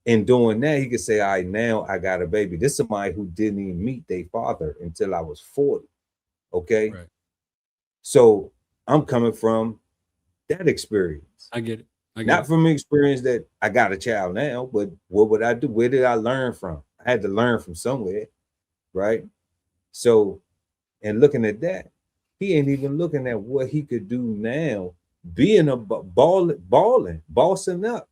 in doing that, he could say, all right, now I got a baby. This is somebody who didn't even meet their father until I was 40. Okay. Right. So I'm coming from that experience. I get it. Not from experience that I got a child now, but what would I do? Where did I learn from? I had to learn from somewhere, right? So, and looking at that, he ain't even looking at what he could do now, being a bossing up,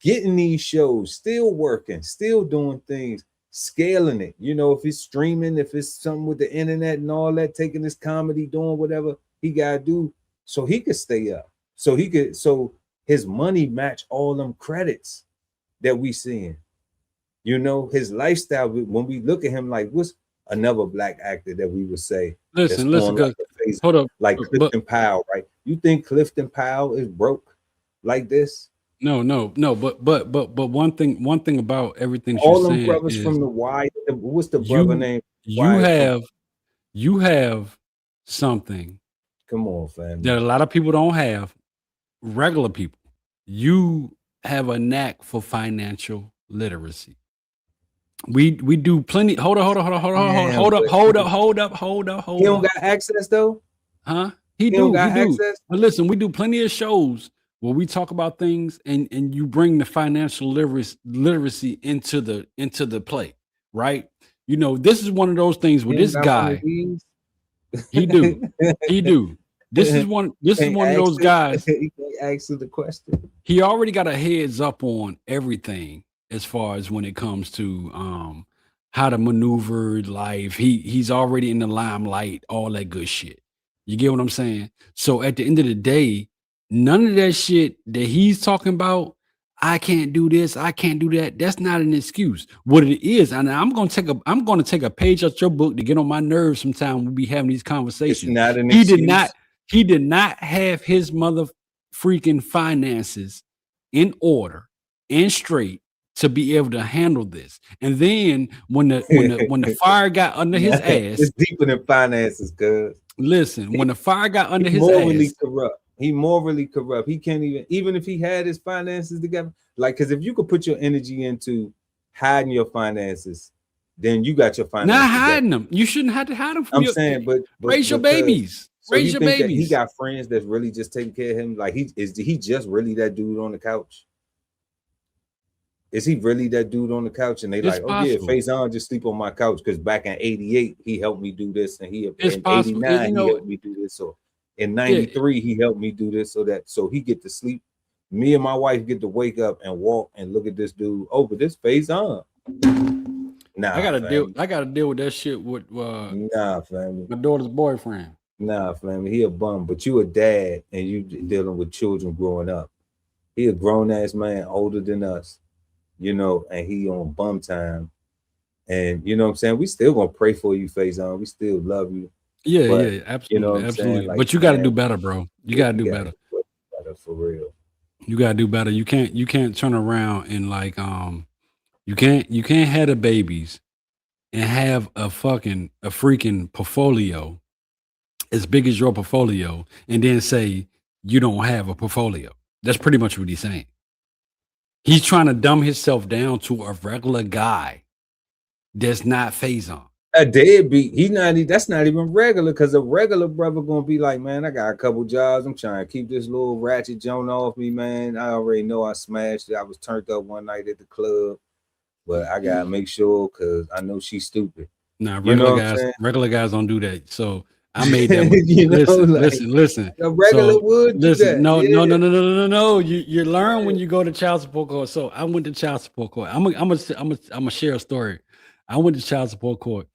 getting these shows, still working, still doing things, scaling it. You know, if it's streaming, if it's something with the internet and all that, taking this comedy, doing whatever he gotta do, so he could stay up. So his money match all them credits that we seeing. You know, his lifestyle, when we look at him, like, what's another black actor that we would say, listen, like, hold up, like Clifton Powell, right? You think Clifton Powell is broke like this? But one thing about everything All you're them saying brothers is from the Y. What's the brother name? you have something Come on, family. that a lot of people don't have. Regular people, you have a knack for financial literacy. We do plenty. Hold up. He don't got access though. Huh? He He don't do. got access. But listen, we do plenty of shows where we talk about things and you bring the financial literacy into the play, right? You know, this is one of those things where He this don't got one of guy, these. he do. This is one of those guys. He can't answer the question. He already got a heads up on everything as far as when it comes to how to maneuver life. He's already in the limelight, all that good shit. You get what I'm saying? So at the end of the day, none of that shit that he's talking about, I can't do this, I can't do that. That's not an excuse. What it is, and I'm gonna take a page out your book to get on my nerves sometime we'll be having these conversations. It's not an He excuse. did not have his mother freaking finances in order and straight to be able to handle this. And then when the fire got under his ass, It's deeper than finances, cuz. listen, when the fire got under his morally ass, corrupt. He morally corrupt. He can't even if he had his finances together, like, because if you could put your energy into hiding your finances, then you got your finances. not together. hiding them. You shouldn't have to hide them from I'm your saying, but raise your because- babies. So Raise you your think that babies. he got friends that's really just taking care of him? Like, is he just really that dude on the couch? Is he really that dude on the couch? And they It's like, oh possible. yeah, Faizon just sleep on my couch because back in '88 he helped me do this, and It's in possible. '89 You know- he helped me do this. So in '93 he helped me do this, so he get to sleep. Me and my wife get to wake up and walk and look at this dude. Oh, but this Faizon. Nah, I gotta fam. deal with that shit with Nah, family. my daughter's boyfriend. Nah, family. He a bum, but you a dad and you dealing with children growing up. He a grown ass man, older than us, you know, and he on bum time. And you know what I'm saying? We still gonna pray for you, Faizon. We still love you. Yeah, But, yeah, absolutely, you know what I'm absolutely. saying? Like, but you got to man, do better, bro. You got to do better. For real. You got to do better. You can't turn around and like you can't have the babies and have a freaking portfolio as big as your portfolio and then say you don't have a portfolio. That's pretty much what he's saying. He's trying to dumb himself down to a regular guy that's not Faizon. A deadbeat. That's not even regular, because a regular brother gonna be like, man, I got a couple jobs. I'm trying to keep this little ratchet Joan off me, man. I already know I smashed it. I was turned up one night at the club, but I gotta make sure because I know she's stupid. Nah, You know regular what I'm guys, saying? regular guys don't do that. So I made that. You know, listen. A regular would do Listen, that. no. Yeah. You learn when you go to child support court. So I went to child support court. I'm gonna share a story. I went to child support court.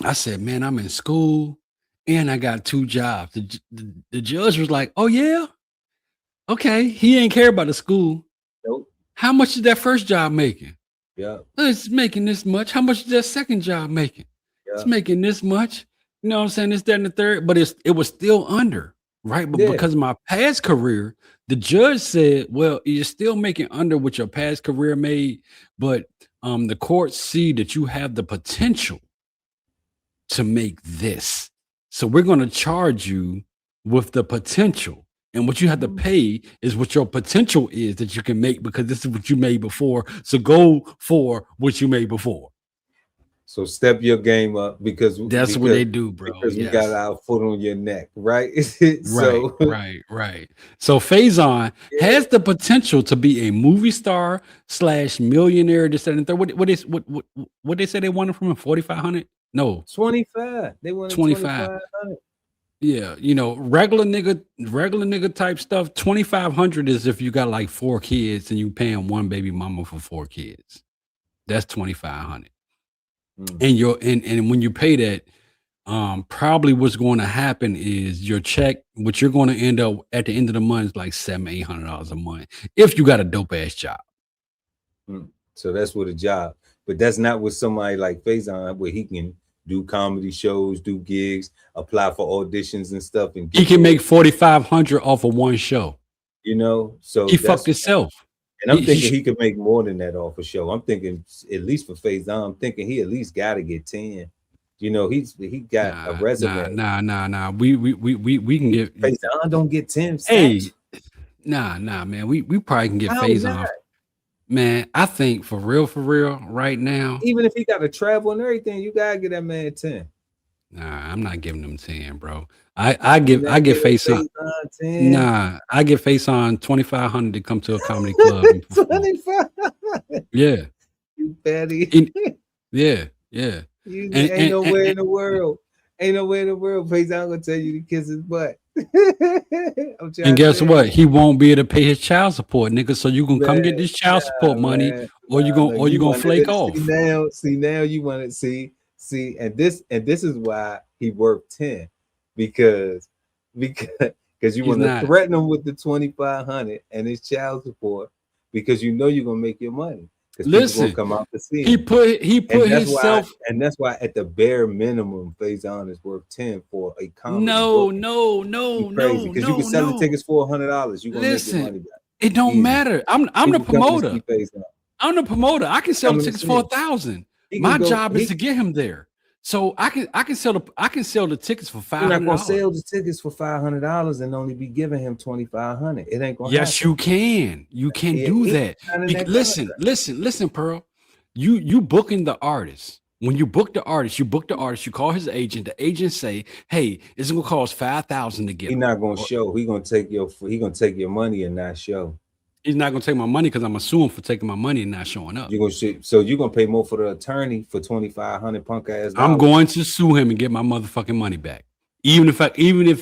I said, man, I'm in school and I got 2 jobs. The judge was like, oh yeah, okay. He ain't care about the school. Nope. How much is that first job making? Yeah. It's making this much. How much is that second job making? It's making this much. You know what I'm saying? This, that, and the third, but it was still under, right? But Yeah. because of my past career, the judge said, well, you're still making under what your past career made, but the courts see that you have the potential to make this. So we're going to charge you with the potential. And what you have to pay is what your potential is that you can make, because this is what you made before. So go for what you made before. So step your game up because That's what they do, bro. Because we Yes. got our foot on your neck, right? Right. So Faizon has the potential to be a movie star / millionaire. This, that, and the third. What they say they wanted from him? 4,500? No, 25. They wanted 25. 2,500. Yeah, you know, regular nigga type stuff. 2,500 is if you got like 4 kids and you paying one baby mama for 4 kids. That's 2,500. And when you pay that, probably what's going to happen is your check, what you're going to end up at the end of the month is like $700-800 a month if you got a dope ass job. So that's with a job, but that's not with somebody like Faizon, where he can do comedy shows, do gigs, apply for auditions and stuff, and He can make $4,500 off of one show. You know, so He that's fucked himself. and I'm He thinking sh- he could make more than that off a show. I'm thinking at least for Faizon, I'm thinking he at least got to get 10. You know, he got a resume. Nah. We can get Faizon don't get 10 hey, stats. nah, man. We probably can get How Faizon. not? Man, I think for real, right now. Even if he got to travel and everything, you gotta get that man 10. Nah, I'm not giving him 10, bro. I give Faizon. 10. Nah, I give Faizon 2,500 to come to a comedy club. And perform. 25. Yeah. You fatty. Yeah. You ain't nowhere in the world. Ain't nowhere in the world. Faizon gonna tell you to kiss his butt. And guess what? He won't be able to pay his child support, nigga. So you gonna come get this child support money, or you gonna flake off. See now you want to see, and this is why he worked 10, because you want to threaten him with the 2,500 and his child support, because you know you're gonna make your money. Listen, come out to see him. he put himself. And that's why at the bare minimum, Faizon is worth 10 for a comedy. No, because you can sell the tickets for $100. You gonna make your money back. It don't matter. I'm the promoter. I'm the promoter. I can sell the tickets for 1,000. My job is to get him there. So I can sell the tickets for $500. You're not gonna sell the tickets for $500 and only be giving him 2,500. It ain't gonna. Yes, happen. you can. You can do that. Listen, Pearl. You booking the artist. When you book the artist, you call his agent. The agent say, "Hey, it's gonna cost $5,000 to get." He's not gonna show. He gonna take your money and not show. He's not gonna take my money because I'm gonna sue him for taking my money and not showing up. You're gonna pay more for the attorney for 2,500 punk ass. I'm going to sue him and get my motherfucking money back, even if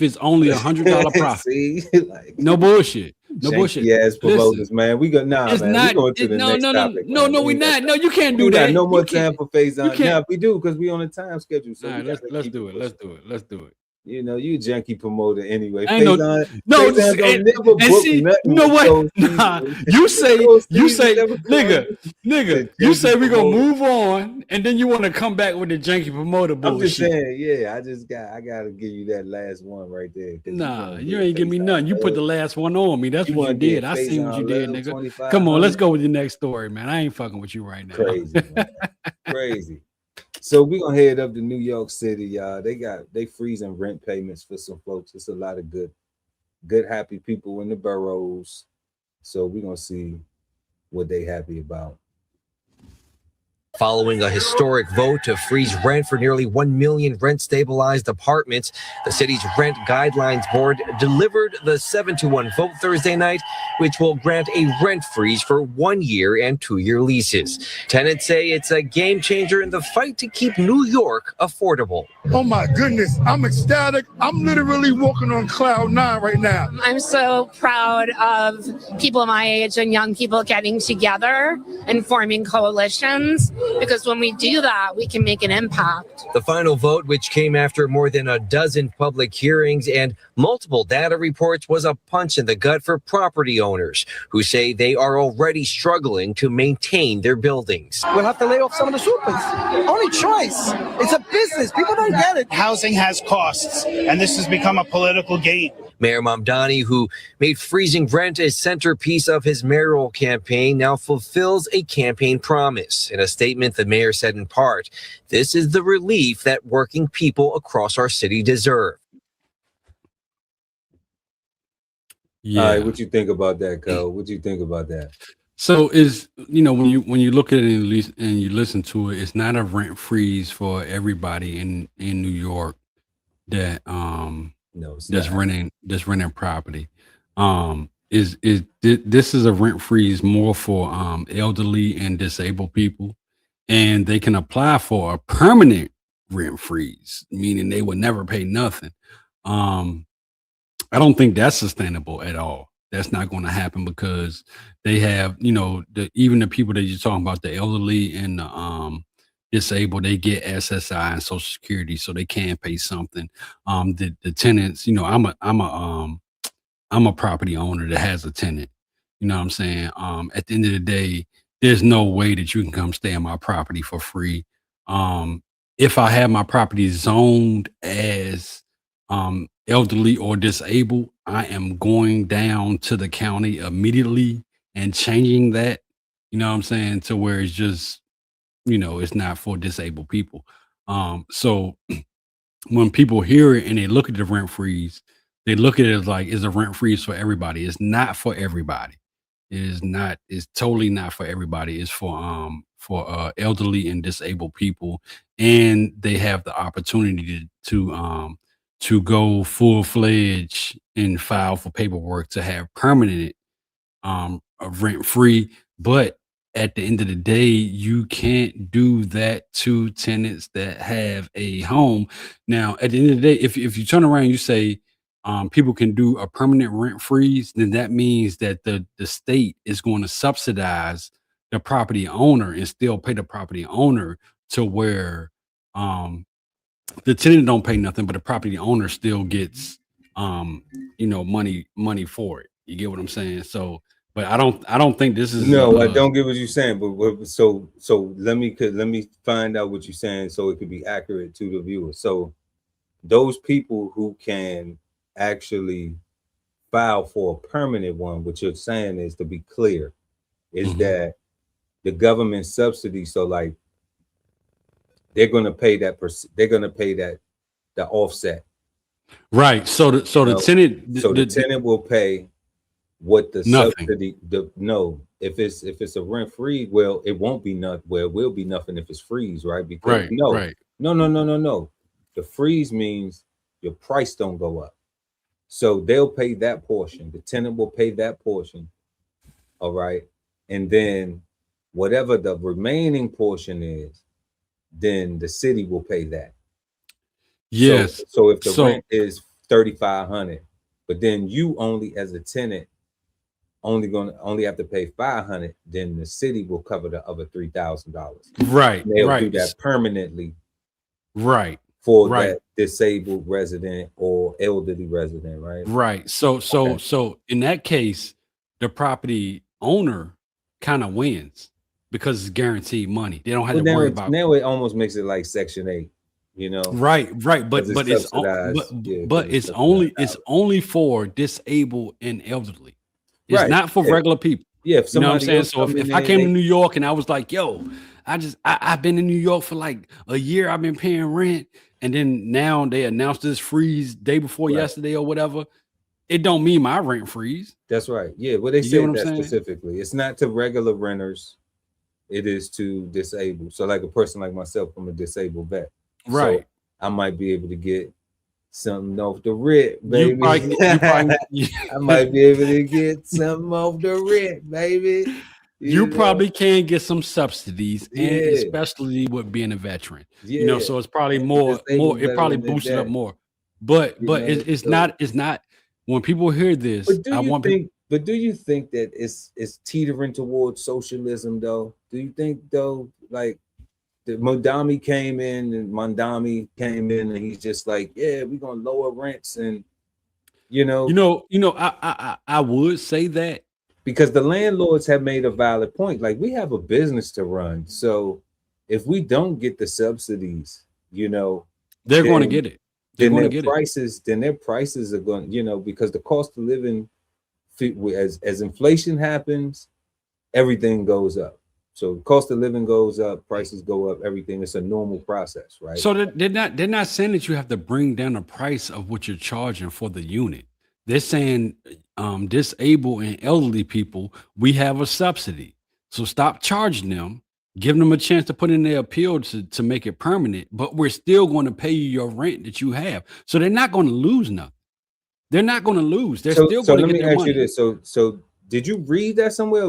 it's only $100 profit. See? No bullshit. No bullshit. Yes, promoters, man. We got it's man. Not, we going to the next topic. No, we not. No, you can't do that. No more time for Faizon. Yeah, we do because we on a time schedule. So all right, let's do it. You know, you junkie promoter anyway. You know what? Nah, you say, nigga, you say we gonna move on, and then you want to come back with the janky promoter bullshit. I'm just saying, yeah, I gotta give you that last one right there. Nah, you ain't give me nothing. You put the last one on me. That's what you did. I seen what you did, nigga. Come on, let's go with your next story, man. I ain't fucking with you right now. Crazy, man. Crazy. So we're gonna head up to New York City, y'all. They freezing rent payments for some folks. It's a lot of good, happy people in the boroughs. So we're gonna see what they happy about. Following a historic vote to freeze rent for nearly 1 million rent-stabilized apartments, the city's Rent Guidelines Board delivered the 7-1 vote Thursday night, which will grant a rent freeze for 1 year and 2-year leases. Tenants say it's a game changer in the fight to keep New York affordable. Oh my goodness, I'm ecstatic. I'm literally walking on cloud 9 right now. I'm so proud of people my age and young people getting together and forming coalitions, because when we do that, we can make an impact. The final vote, which came after more than a dozen public hearings and multiple data reports, was a punch in the gut for property owners who say they are already struggling to maintain their buildings. We'll have to lay off some of the supers. Only choice. It's a business. People don't get it. Housing has costs, and this has become a political game. Mayor Mamdani, who made freezing rent a centerpiece of his mayoral campaign, now fulfills a campaign promise. In a statement, the mayor said in part, "This is the relief that working people across our city deserve." Yeah. All right, what you think about that, Cole? What you think about that? So when you look at it and you listen to it, it's not a rent freeze for everybody in New York that that's renting property. This is a rent freeze more for elderly and disabled people, and they can apply for a permanent rent freeze, meaning they would never pay nothing. I don't think that's sustainable at all. That's not going to happen because they have, even the people that you're talking about, the elderly and the disabled, they get SSI and Social Security, so they can pay something. The tenants, I'm a property owner that has a tenant. You know what I'm saying? At the end of the day, there's no way that you can come stay on my property for free. If I have my property zoned as elderly or disabled, I am going down to the county immediately and changing that, you know what I'm saying, to where it's just, it's not for disabled people. So when people hear it and they look at the rent freeze, they look at it as like, it's a rent freeze for everybody. It's not for everybody. It is not, it's totally not for everybody. It's for elderly and disabled people. And they have the opportunity to go full-fledged and file for paperwork to have permanent rent free. But at the end of the day, you can't do that to tenants that have a home. Now, at the end of the day, if you turn around and you say people can do a permanent rent freeze, then that means that the state is going to subsidize the property owner and still pay the property owner to where the tenant don't pay nothing, but the property owner still gets money for it. You get what I'm saying? So, but I don't think this is No, I don't get what you're saying. But so let me find out what you're saying so it could be accurate to the viewer. So those people who can actually file for a permanent one, what you're saying is, to be clear, is that the government subsidy. So like they're going to pay that. They're going to pay that the offset. Right. So the tenant. The tenant will pay what the nothing. subsidy. If it's a rent free, well, it won't be nothing. Well, it will be nothing if it's freeze, right? Because no. The freeze means your price don't go up. So they'll pay that portion. The tenant will pay that portion. All right. And then whatever the remaining portion is, then the city will pay that. Yes. So if the rent is $3,500, but then you only as a tenant only have to pay $500, then the city will cover the other $3,000. Right. They'll do that permanently. Right. For that disabled resident or elderly resident, right? Right. So in that case, the property owner kind of wins because it's guaranteed money. They don't have to worry about. Now it almost makes it like Section 8, Right. But it's only for disabled and elderly. It's not for regular people. Yeah, you know what I'm saying? So if I came to New York and I was like, yo, I've been in New York for like a year, I've been paying rent, and then now they announced this freeze day before yesterday or whatever, it don't mean my rent freeze. That's right. Yeah, well, they said that specifically. It's not to regular renters, it is to disabled. So like a person like myself, I'm a disabled vet. Right. So I might be able to get something off the rent, baby. I might be able to get something off the rent, baby. You probably can get some subsidies, and especially with being a veteran. So it's probably more. It probably boosts it up more. But it's not. When people hear this, But do you think that it's teetering towards socialism though? Do you think though, like Mondami came in and he's just like, yeah, we're gonna lower rents, and I would say that, because the landlords have made a valid point. Like, we have a business to run. So if we don't get the subsidies, they're going to get it. Then their prices are going, because the cost of living, as inflation happens, everything goes up. So cost of living goes up, prices go up, everything. It's a normal process, right? So they're not saying that you have to bring down the price of what you're charging for the unit. They're saying disabled and elderly people, we have a subsidy. So stop charging them, give them a chance to put in their appeal to make it permanent, but we're still going to pay you your rent that you have. So they're not going to lose nothing. They're not going to lose. They're still going to get their money. So let me ask you this. So did you read that somewhere,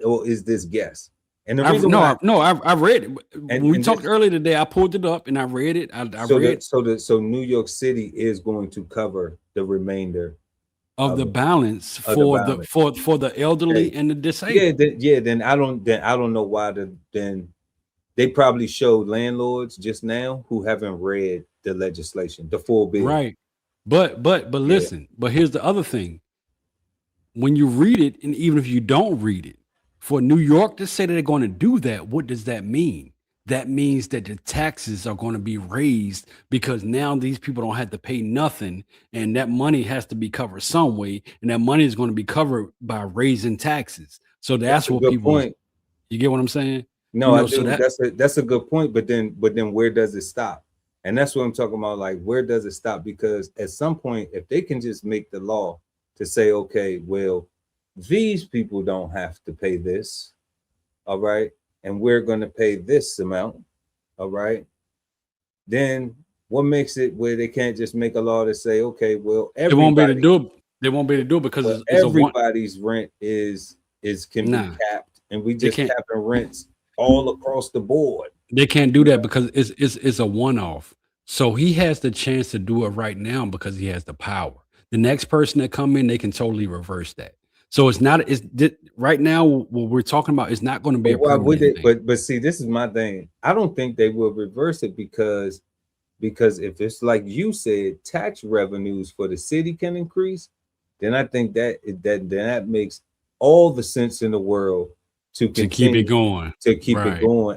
or is this guess? And the reason I've read it. When we talked earlier today, I pulled it up and I read it. So New York City is going to cover the remainder of the balance for the elderly and the disabled. Then I don't know why then they probably showed landlords just now who haven't read the legislation, the full bill. Right. But listen, but here's the other thing. When you read it, and even if you don't read it, for New York to say that they're going to do that, what does that mean? that means that the taxes are going to be raised because now these people don't have to pay nothing, and that money has to be covered some way, and that money is going to be covered by raising taxes. So that's a what good people. point. You get what I'm saying? No, You know, I so do. that That's a good point. But then where does it stop? And that's what I'm talking about. Like, where does it stop? Because at some point, if they can just make the law to say, okay, well, these people don't have to pay this, all right, and we're going to pay this amount, all right, then what makes it where they can't just make a law to say, okay, well, they won't be able to everybody, do it. They won't be able to do it because well, it's a one. everybody's rent can Nah, be capped, and we they just can't. capping rents all across the board. They can't do that because it's a one-off. So he has the chance to do it right now because he has the power. The next person that come in, they can totally reverse that. So it's not. Right now what we're talking about is not going to be But a why would permanent they? thing. But see, this is my thing. I don't think they will reverse it because if it's like you said, tax revenues for the city can increase, then I think that makes all the sense in the world to To keep it going.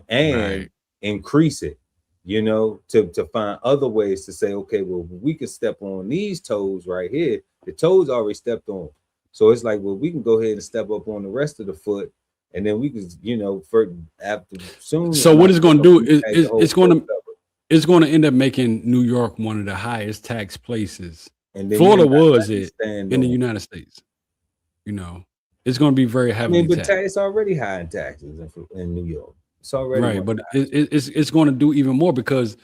and Right. increase it. You know, to find other ways to say, okay, well, we can step on these toes right here. The toes already stepped on. So it's like, well, we can go ahead and step up on the rest of the foot, and then we can, you know, after soon. So what it's going to do is the whole it's going foot to covered. it's going to end up making New York one of the highest tax places. And then Florida you got was nothing to it stand in the on. United States. You know, it's going to be very I heavily mean, but taxed. it's already high in taxes in New York. It's already Right, one of but the highest. it's going to do even more because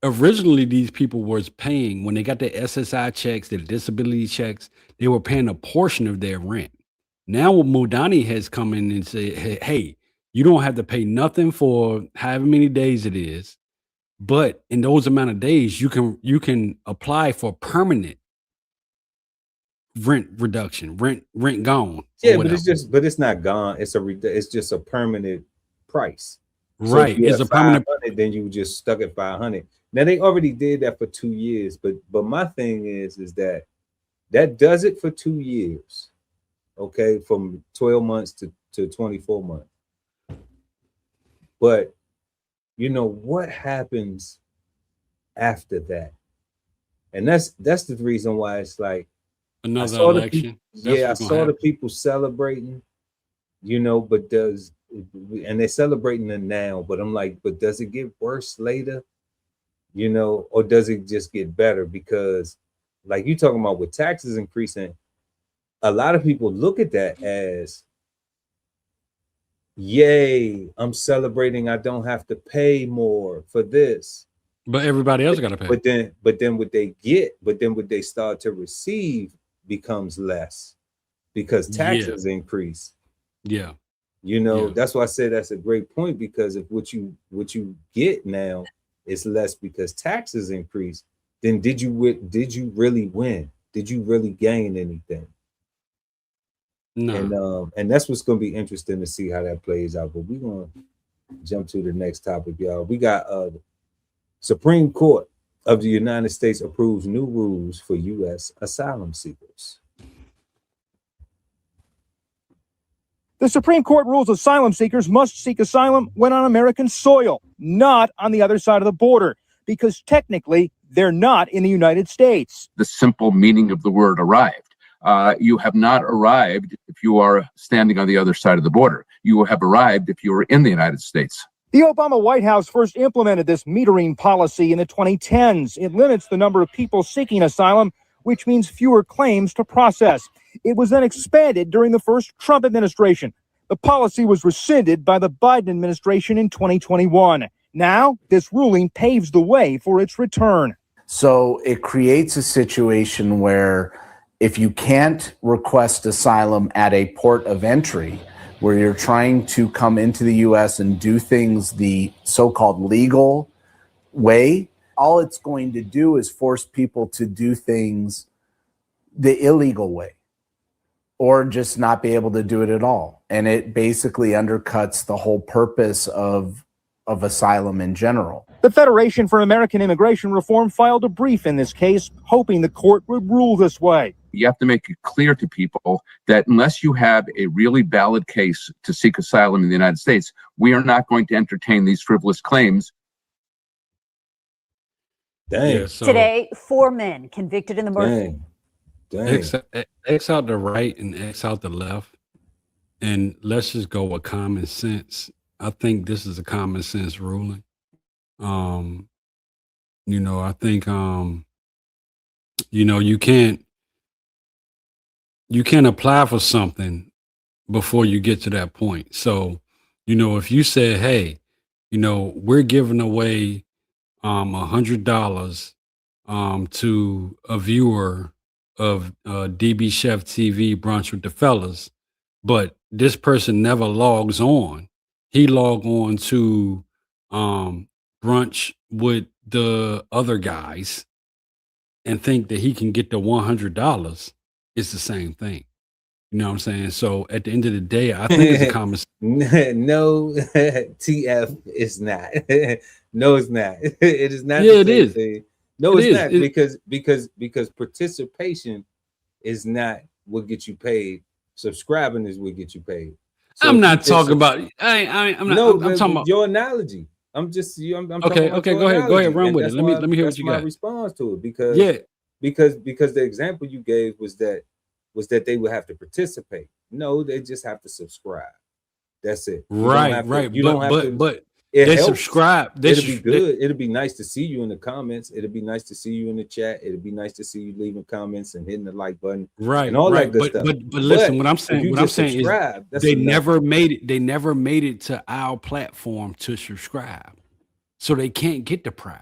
originally these people was paying when they got their SSI checks, their disability checks, they were paying a portion of their rent. Now Modani has come in and said, hey, you don't have to pay nothing for however many days it is, but in those amount of days you can apply for permanent rent reduction, rent gone. Yeah, but it's not gone. It's just a permanent price. So if Right, you it's have a permanent. 500, then you just stuck at 500. Now they already did that for 2 years, but my thing is that does it for 2 years. Okay, from 12 months to 24 months. But you know what happens after that? And that's the reason why it's like Another election. I saw the people celebrating, you know, but and they're celebrating it now, but I'm like, but does it get worse later? You know, or does it just get better? Because like you talking about with taxes increasing, a lot of people look at that as, yay, I'm celebrating, I don't have to pay more for this. But everybody else got to pay. But then what they start to receive becomes less because taxes increase. Yeah. You know, that's why I said that's a great point, because if what you get now is less because taxes increase, then did you really win? Did you really gain anything? No. And that's what's going to be interesting to see how that plays out. But we're going to jump to the next topic, y'all. We got Supreme Court of the United States approves new rules for U.S. asylum seekers. The Supreme Court rules asylum seekers must seek asylum when on American soil, not on the other side of the border, because technically they're not in the United States. The simple meaning of the word arrived. You have not arrived if you are standing on the other side of the border. You have arrived if you are in the United States. The Obama White House first implemented this metering policy in the 2010s. It limits the number of people seeking asylum, which means fewer claims to process. It was then expanded during the first Trump administration. The policy was rescinded by the Biden administration in 2021. Now, this ruling paves the way for its return. So it creates a situation where if you can't request asylum at a port of entry, where you're trying to come into the U.S. and do things the so-called legal way, all it's going to do is force people to do things the illegal way, or just not be able to do it at all. And it basically undercuts the whole purpose of asylum in general. The Federation for American Immigration Reform filed a brief in this case, hoping the court would rule this way. you have to make it clear to people that unless you have a really valid case to seek asylum in the United States, we are not going to entertain these frivolous claims. Dang. Yeah, so Today, 4 men convicted in the murder. X out the right and X out the left, and let's just go with common sense. I think this is a common sense ruling. You know, I think you know, you can't apply for something before you get to that point. So, you know, if you say, hey, you know, we're giving away $100 to a viewer of DBCHEFTV Brunch with the Fellas, but this person never logs on. He logged on to Brunch with the other guys and think that he can get the $100. It's the same thing. You know what I'm saying? So at the end of the day, I think it's a common. No, TF, it's not. No, it's not. It is not. Yeah, the it same is. thing. No, It it's is. not, because participation is not what gets you paid. Subscribing is what gets you paid. So I'm if not you talking just- about. I'm not. No, I'm talking about. your analogy. I'm just you. I'm talking Okay, about okay, your go ahead, analogy, run and with it. that's Let me why- let me hear what that's you my got. response to it, because Yeah. because the example you gave was that they would have to participate. No, they just have to subscribe. That's it. You don't Right, have to- right. You don't have to. But It they helps. subscribe. It'll be good. It'll be nice to see you in the comments. It'll be nice to see you in the chat. It'll be nice to see you leaving comments and hitting the like button. Right, and all right. that good But stuff. but listen, what I'm if saying, you what I'm just saying is subscribe, that's they enough. never made it. They never made it to our platform to subscribe, so they can't get the prize.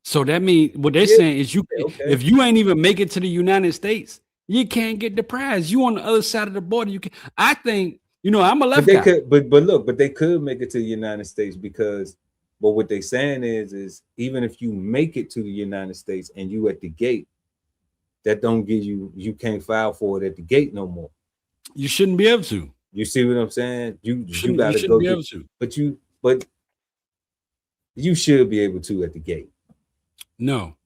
So that means what they're saying is if you ain't even make it to the United States, you can't get the prize. You on the other side of the border. You can. I think I'm a But left they guy. could, but look, but they could make it to the United States because, but what they saying is even if you make it to the United States and you at the gate, that don't give you can't file for it at the gate no more. You shouldn't be able to. You see what I'm saying? You Shouldn't- got you to shouldn't go be get- able to. but you should be able to at the gate. No.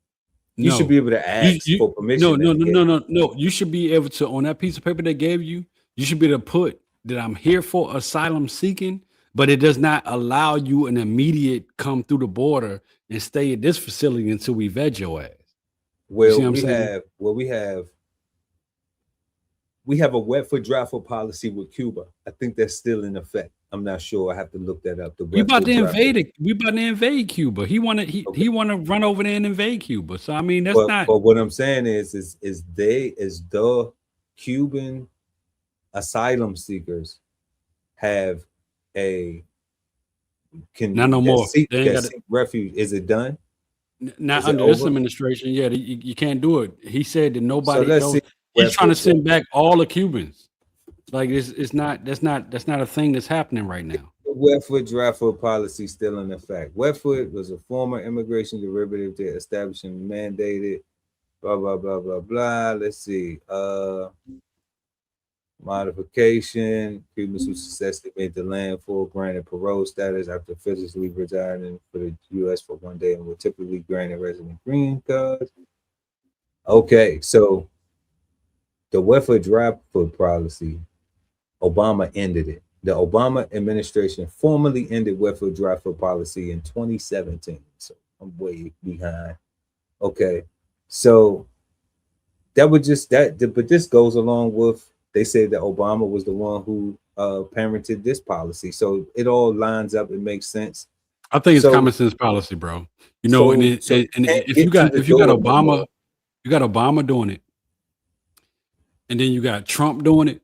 You No. should be able to ask for permission. No, at no, the no, gate. no, no, no. You should be able to, on that piece of paper they gave you, you should be able to put that I'm here for asylum seeking, but it does not allow you an immediate come through the border and stay at this facility until we vet your ass. You see what Well, I'm we saying? have a wet foot dry foot policy with Cuba. I think that's still in effect. I'm not sure. I have to look that up. We about to invade it. We about to invade Cuba. He wanna run over there and invade Cuba. So I mean that's not. But what I'm saying is the Cuban asylum seekers have a Not no more. seek They ain't gotta- refuge. Is it done? Not Is it under this over? administration. Yeah, you can't do it. He said that nobody. let's knows. see He's where trying to Foot send back all the Cubans. Like it's not. That's not a thing that's happening right now. The wet foot dry foot policy still in effect. Wet foot was a former immigration derivative that establishing mandated blah blah blah blah blah. Let's see. Modification. Cubans who successfully made the land full granted parole status after physically residing for the U.S. for 1 day and were typically granted resident green cards. Okay, so the wet foot dry foot policy, Obama ended it. The Obama administration formally ended wet foot dry foot policy in 2017. So I'm way behind. Okay, so that would just but this goes along with, they said that Obama was the one who parented this policy. So it all lines up. It makes sense. I think it's So- common sense policy, bro. You know, So- and so if you got get to the door no Obama, more. you got Obama doing it, and then you got Trump doing it.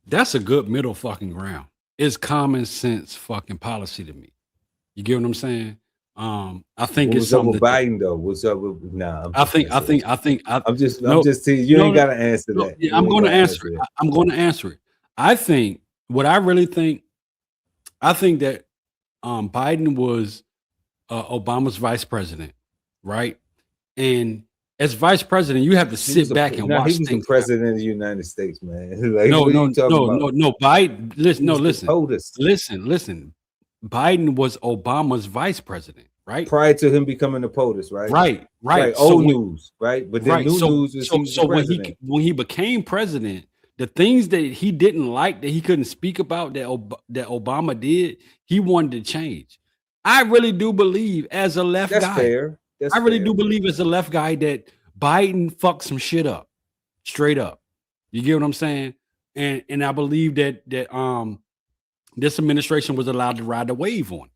That's a good middle fucking ground. It's common sense fucking policy to me. You get what I'm saying? I think What it's was up something with that Biden though? What's up with I think I'm just teasing. You ain't gotta answer that. Yeah, You I'm ain't going to gotta answer it. I'm going to answer it. I think what I really think, I think that Biden was Obama's vice president, right? And as vice president, you have to sit back and watch He was the things. president of the United States, man. Like, No, what are no, you talking about? no. Biden, listen, He was the POTUS. listen. Biden was Obama's vice president. right? Prior to him becoming the POTUS, right? Right. Right. So old news, right? But then new news is he's the president. when he became president, the things that he didn't like, that he couldn't speak about, that Obama did, he wanted to change. I really do believe, as a left That's guy, fair. That's I really fair. do believe as a left guy that Biden fucked some shit up, straight up. You get what I'm saying? And I believe that this administration was allowed to ride the wave on.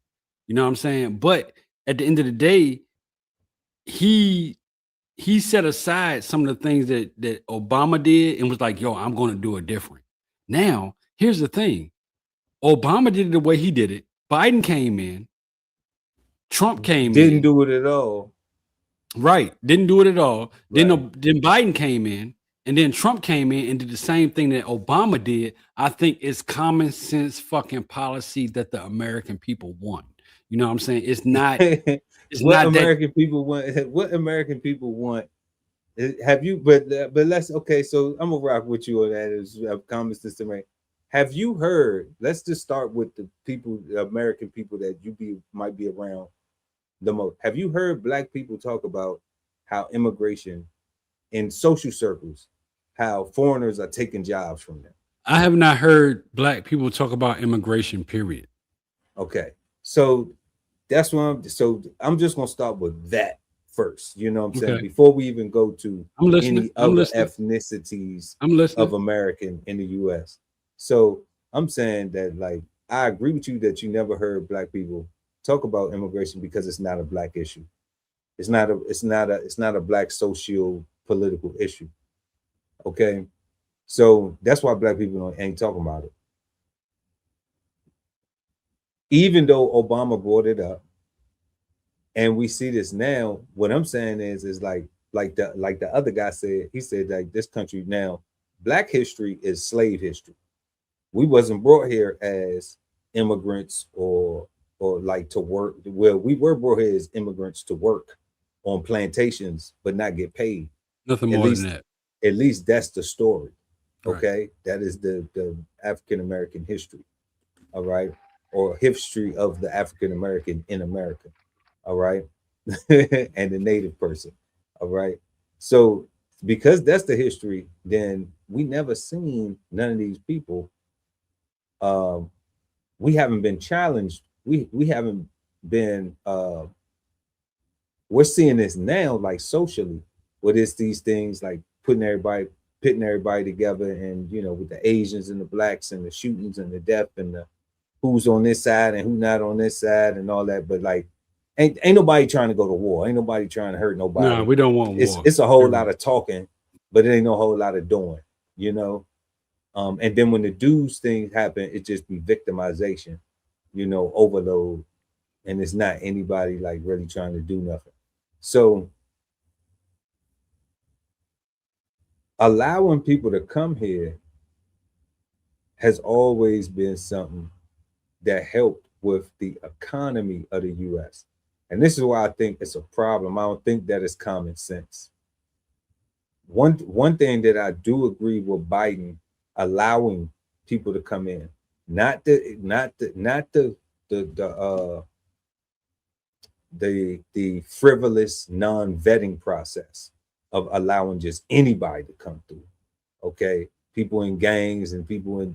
You know what I'm saying? But at the end of the day, he set aside some of the things that Obama did and was like, yo, I'm going to do it different. Now, here's the thing. Obama did it the way he did it. Biden came in. Trump came in. Didn't do it at all. Right. Didn't do it at all. Right. Then Biden came in, and then Trump came in and did the same thing that Obama did. I think it's common sense fucking policy that the American people want. You know what I'm saying? It's not. It's what not American people want. What American people want. Have you? But let's. Okay, so I'm gonna rock with you on that. Is common sense to me. Have you heard? Let's just start with the people, the American people that might be around the most. Have you heard Black people talk about how immigration in social circles, how foreigners are taking jobs from them? I have not heard Black people talk about immigration, period. Okay, so that's what I'm just gonna start with that first. You know what I'm saying? Before we even go to any other ethnicities of American in the US. So I'm saying that, like, I agree with you that you never heard Black people talk about immigration because it's not a Black issue. It's not a Black social political issue. Okay, so that's why Black people ain't talking about it. Even though Obama brought it up, and we see this now, what I'm saying is like the other guy said, he said, like, this country now, Black history is slave history. We wasn't brought here as immigrants or like to work. Well, we were brought here as immigrants to work on plantations, but not get paid. Nothing more than that. At least that's the story. Okay, right. That is the African American history. All right, or history of the African American in America. All right, and the Native person. All right, so because that's the history, then we never seen none of these people. We haven't been challenged. We haven't been. We're seeing this now, like socially, what is these things like pitting everybody together, and with the Asians and the Blacks and the shootings and the death and the who's on this side and who not on this side and all that. But like, ain't nobody trying to go to war. Ain't nobody trying to hurt nobody. No, we don't want war. It's a whole lot of talking, but it ain't no whole lot of doing. And then when the dudes things happen, it just be victimization, overload, and it's not anybody like really trying to do nothing. So allowing people to come here has always been something that helped with the economy of the US. And this is why I think it's a problem. I don't think that it's common sense. One thing that I do agree with Biden allowing people to come in, not the frivolous non-vetting process of allowing just anybody to come through. Okay, people in gangs and people in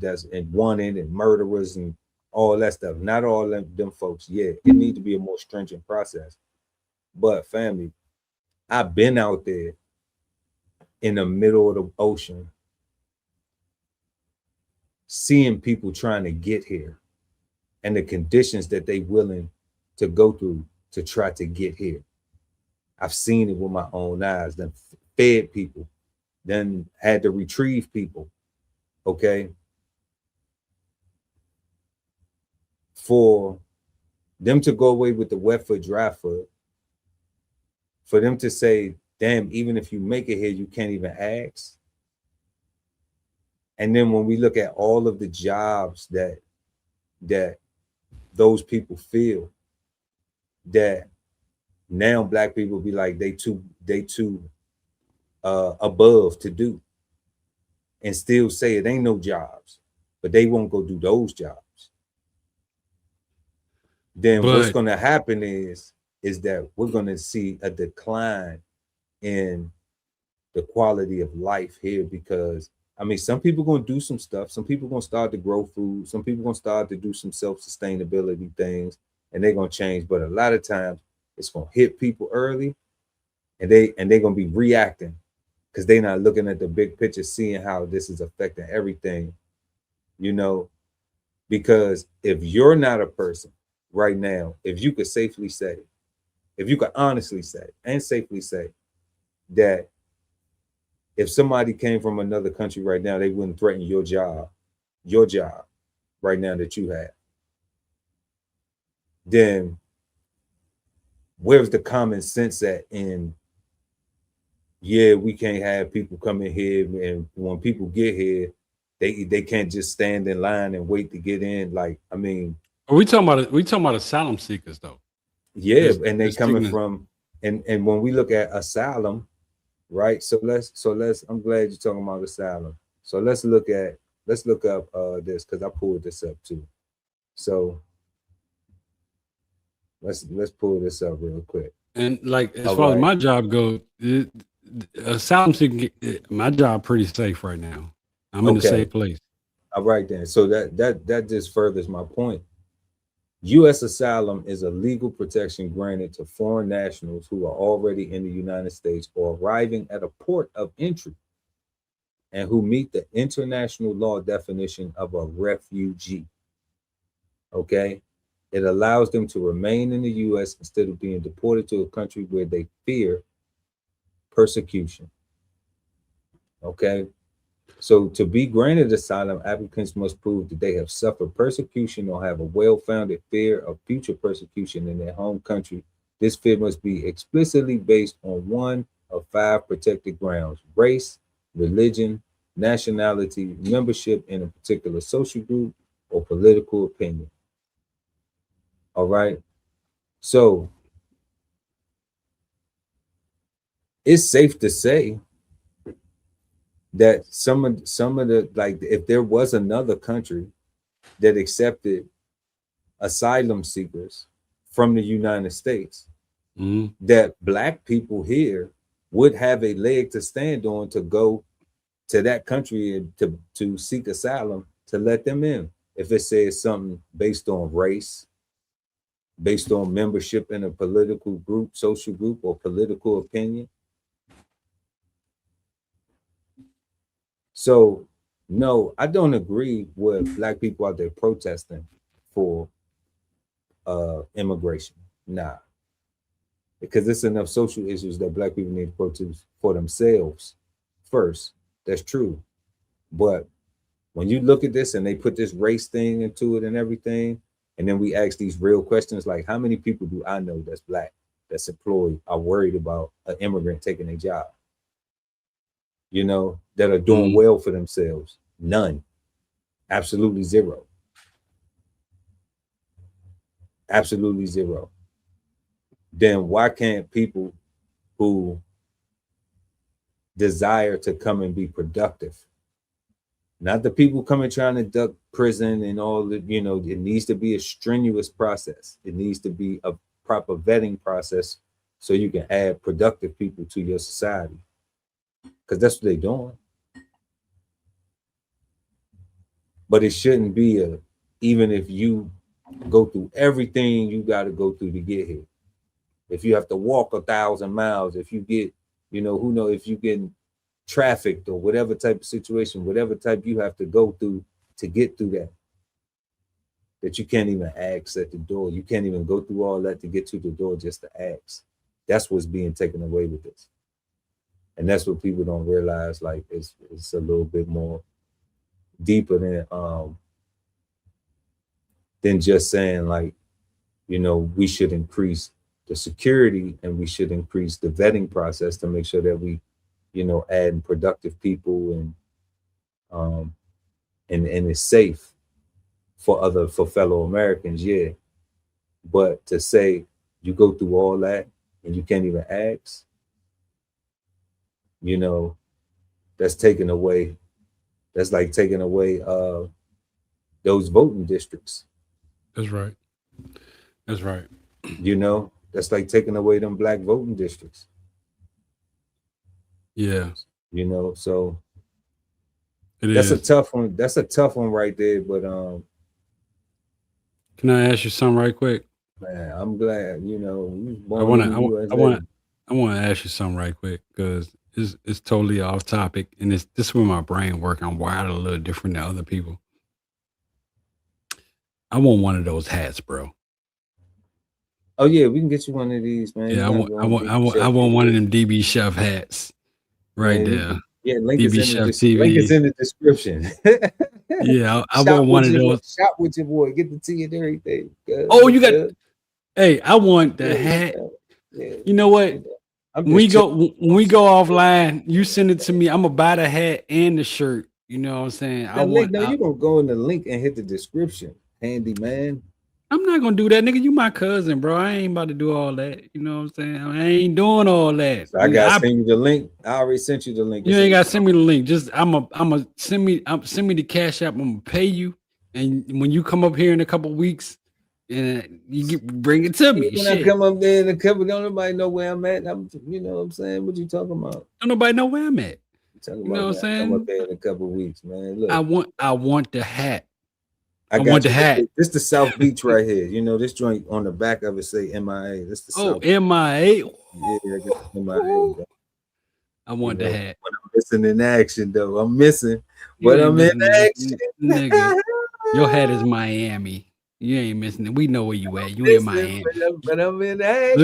wanted and murderers and all that stuff. Not all them folks. Yeah, it needs to be a more stringent process. But family, I've been out there in the middle of the ocean, seeing people trying to get here and the conditions that they willing to go through to try to get here. I've seen it with my own eyes, then fed people, then had to retrieve people, okay? For them to go away with the wet foot, dry foot, for them to say, damn, even if you make it here, you can't even ask. And then when we look at all of the jobs that those people feel, that now Black people be like they too above to do, and still say it ain't no jobs, but they won't go do those jobs. Then what's going to happen is is that we're going to see a decline in the quality of life here, because I mean, some people going to do some stuff. Some people going to start to grow food. Some people going to start to do some self-sustainability things, and they're going to change. But a lot of times it's going to hit people early, and they're going to be reacting because they're not looking at the big picture, seeing how this is affecting everything, you know, because if you're not a person right now, if you could safely say, if you could honestly say and safely say that if somebody came from another country right now, they wouldn't threaten your job right now that you have, then where's the common sense at in, yeah, we can't have people come in here, and when people get here, they can't just stand in line and wait to get in. Like, I mean, are we talking about asylum seekers though? Yeah, and they coming from, and when we look at asylum, right? So let's I'm glad you're talking about asylum. So let's look up this, because I pulled this up too. So let's pull this up real quick. And like, as far as my job goes, asylum seeking, my job pretty safe right now. I'm in a safe place. All right then. So that just furthers my point. U.S. asylum is a legal protection granted to foreign nationals who are already in the United States or arriving at a port of entry and who meet the international law definition of a refugee. Okay? It allows them to remain in the U.S. instead of being deported to a country where they fear persecution. Okay? So to be granted asylum, applicants must prove that they have suffered persecution or have a well-founded fear of future persecution in their home country. This fear must be explicitly based on one of 5 protected grounds: race, religion, nationality, membership in a particular social group, or political opinion. All right. So it's safe to say that some of the, like, if there was another country that accepted asylum seekers from the United States, that Black people here would have a leg to stand on to go to that country and to seek asylum, to let them in. If it says something based on race, based on membership in a political group, social group, or political opinion. So, no, I don't agree with Black people out there protesting for immigration. Nah. Because there's enough social issues that Black people need to protest for themselves first. That's true. But when you look at this and they put this race thing into it and everything, and then we ask these real questions like, how many people do I know that's Black, that's employed, are worried about an immigrant taking a job? You know, that are doing well for themselves? None. Absolutely zero. Absolutely zero. Then why can't people who desire to come and be productive, not the people coming trying to duck prison and all the, you know, it needs to be a strenuous process. It needs to be a proper vetting process so you can add productive people to your society. Because that's what they're doing. But it shouldn't be even if you go through everything you got to go through to get here. If you have to walk 1,000 miles, if you get, you know, who knows, if you get trafficked or whatever type of situation, whatever type you have to go through to get through that you can't even ask at the door. You can't even go through all that to get to the door just to ask. That's what's being taken away with this. And that's what people don't realize, like it's a little bit more deeper than just saying, like, you know, we should increase the security and we should increase the vetting process to make sure that we, you know, add productive people and it's safe for fellow Americans, yeah. But to say you go through all that and you can't even ask, you know, that's taking away, that's like taking away those voting districts. That's right. That's right. You know, That's like taking away them black voting districts. Yeah. You know, so that's a tough one. That's a tough one right there. But can I ask you something right quick? man, I'm glad, you know, you I born in the USA. I want to ask you something right quick because it's totally off topic, and this is where my brain works. I'm wired a little different than other people. I want one of those hats, bro. Oh yeah, we can get you one of these, man. Yeah, I want one of them DB Chef hats right there. Yeah, link DB is in Chef TV. link is in the description. Yeah, I want one of those. Shop with your boy. Get the tea and everything. Oh, you got. Hey, I want the hat. Yeah. You know what? When we go offline, you send it to me. I'm gonna buy the hat and the shirt. You know what I'm saying? You're gonna go in the link and hit the description. Handy man. I'm not gonna do that, nigga. You my cousin, bro. I ain't about to do all that. You know what I'm saying? I ain't doing all that. So I gotta send you the link. I already sent you the link. You ain't gotta send me the link. Just send me the cash app. I'm gonna pay you, and when you come up here in a couple weeks, and bring it to me. When I come up there in a couple, don't nobody know where I'm at. You know what I'm saying? What you talking about? Don't nobody know where I'm at. You know what I'm saying? Come up there in a couple weeks, man. Look, I want the hat. I want the hat. This the South Beach right here. You know, this joint on the back of it say MIA. This the South MIA. Yeah, I got MIA. I want the hat. But I'm missing in action though. I'm missing, but I'm in action. Nigga, your hat is Miami. You ain't missing it. We know where you at. You in Miami. But I'm in action.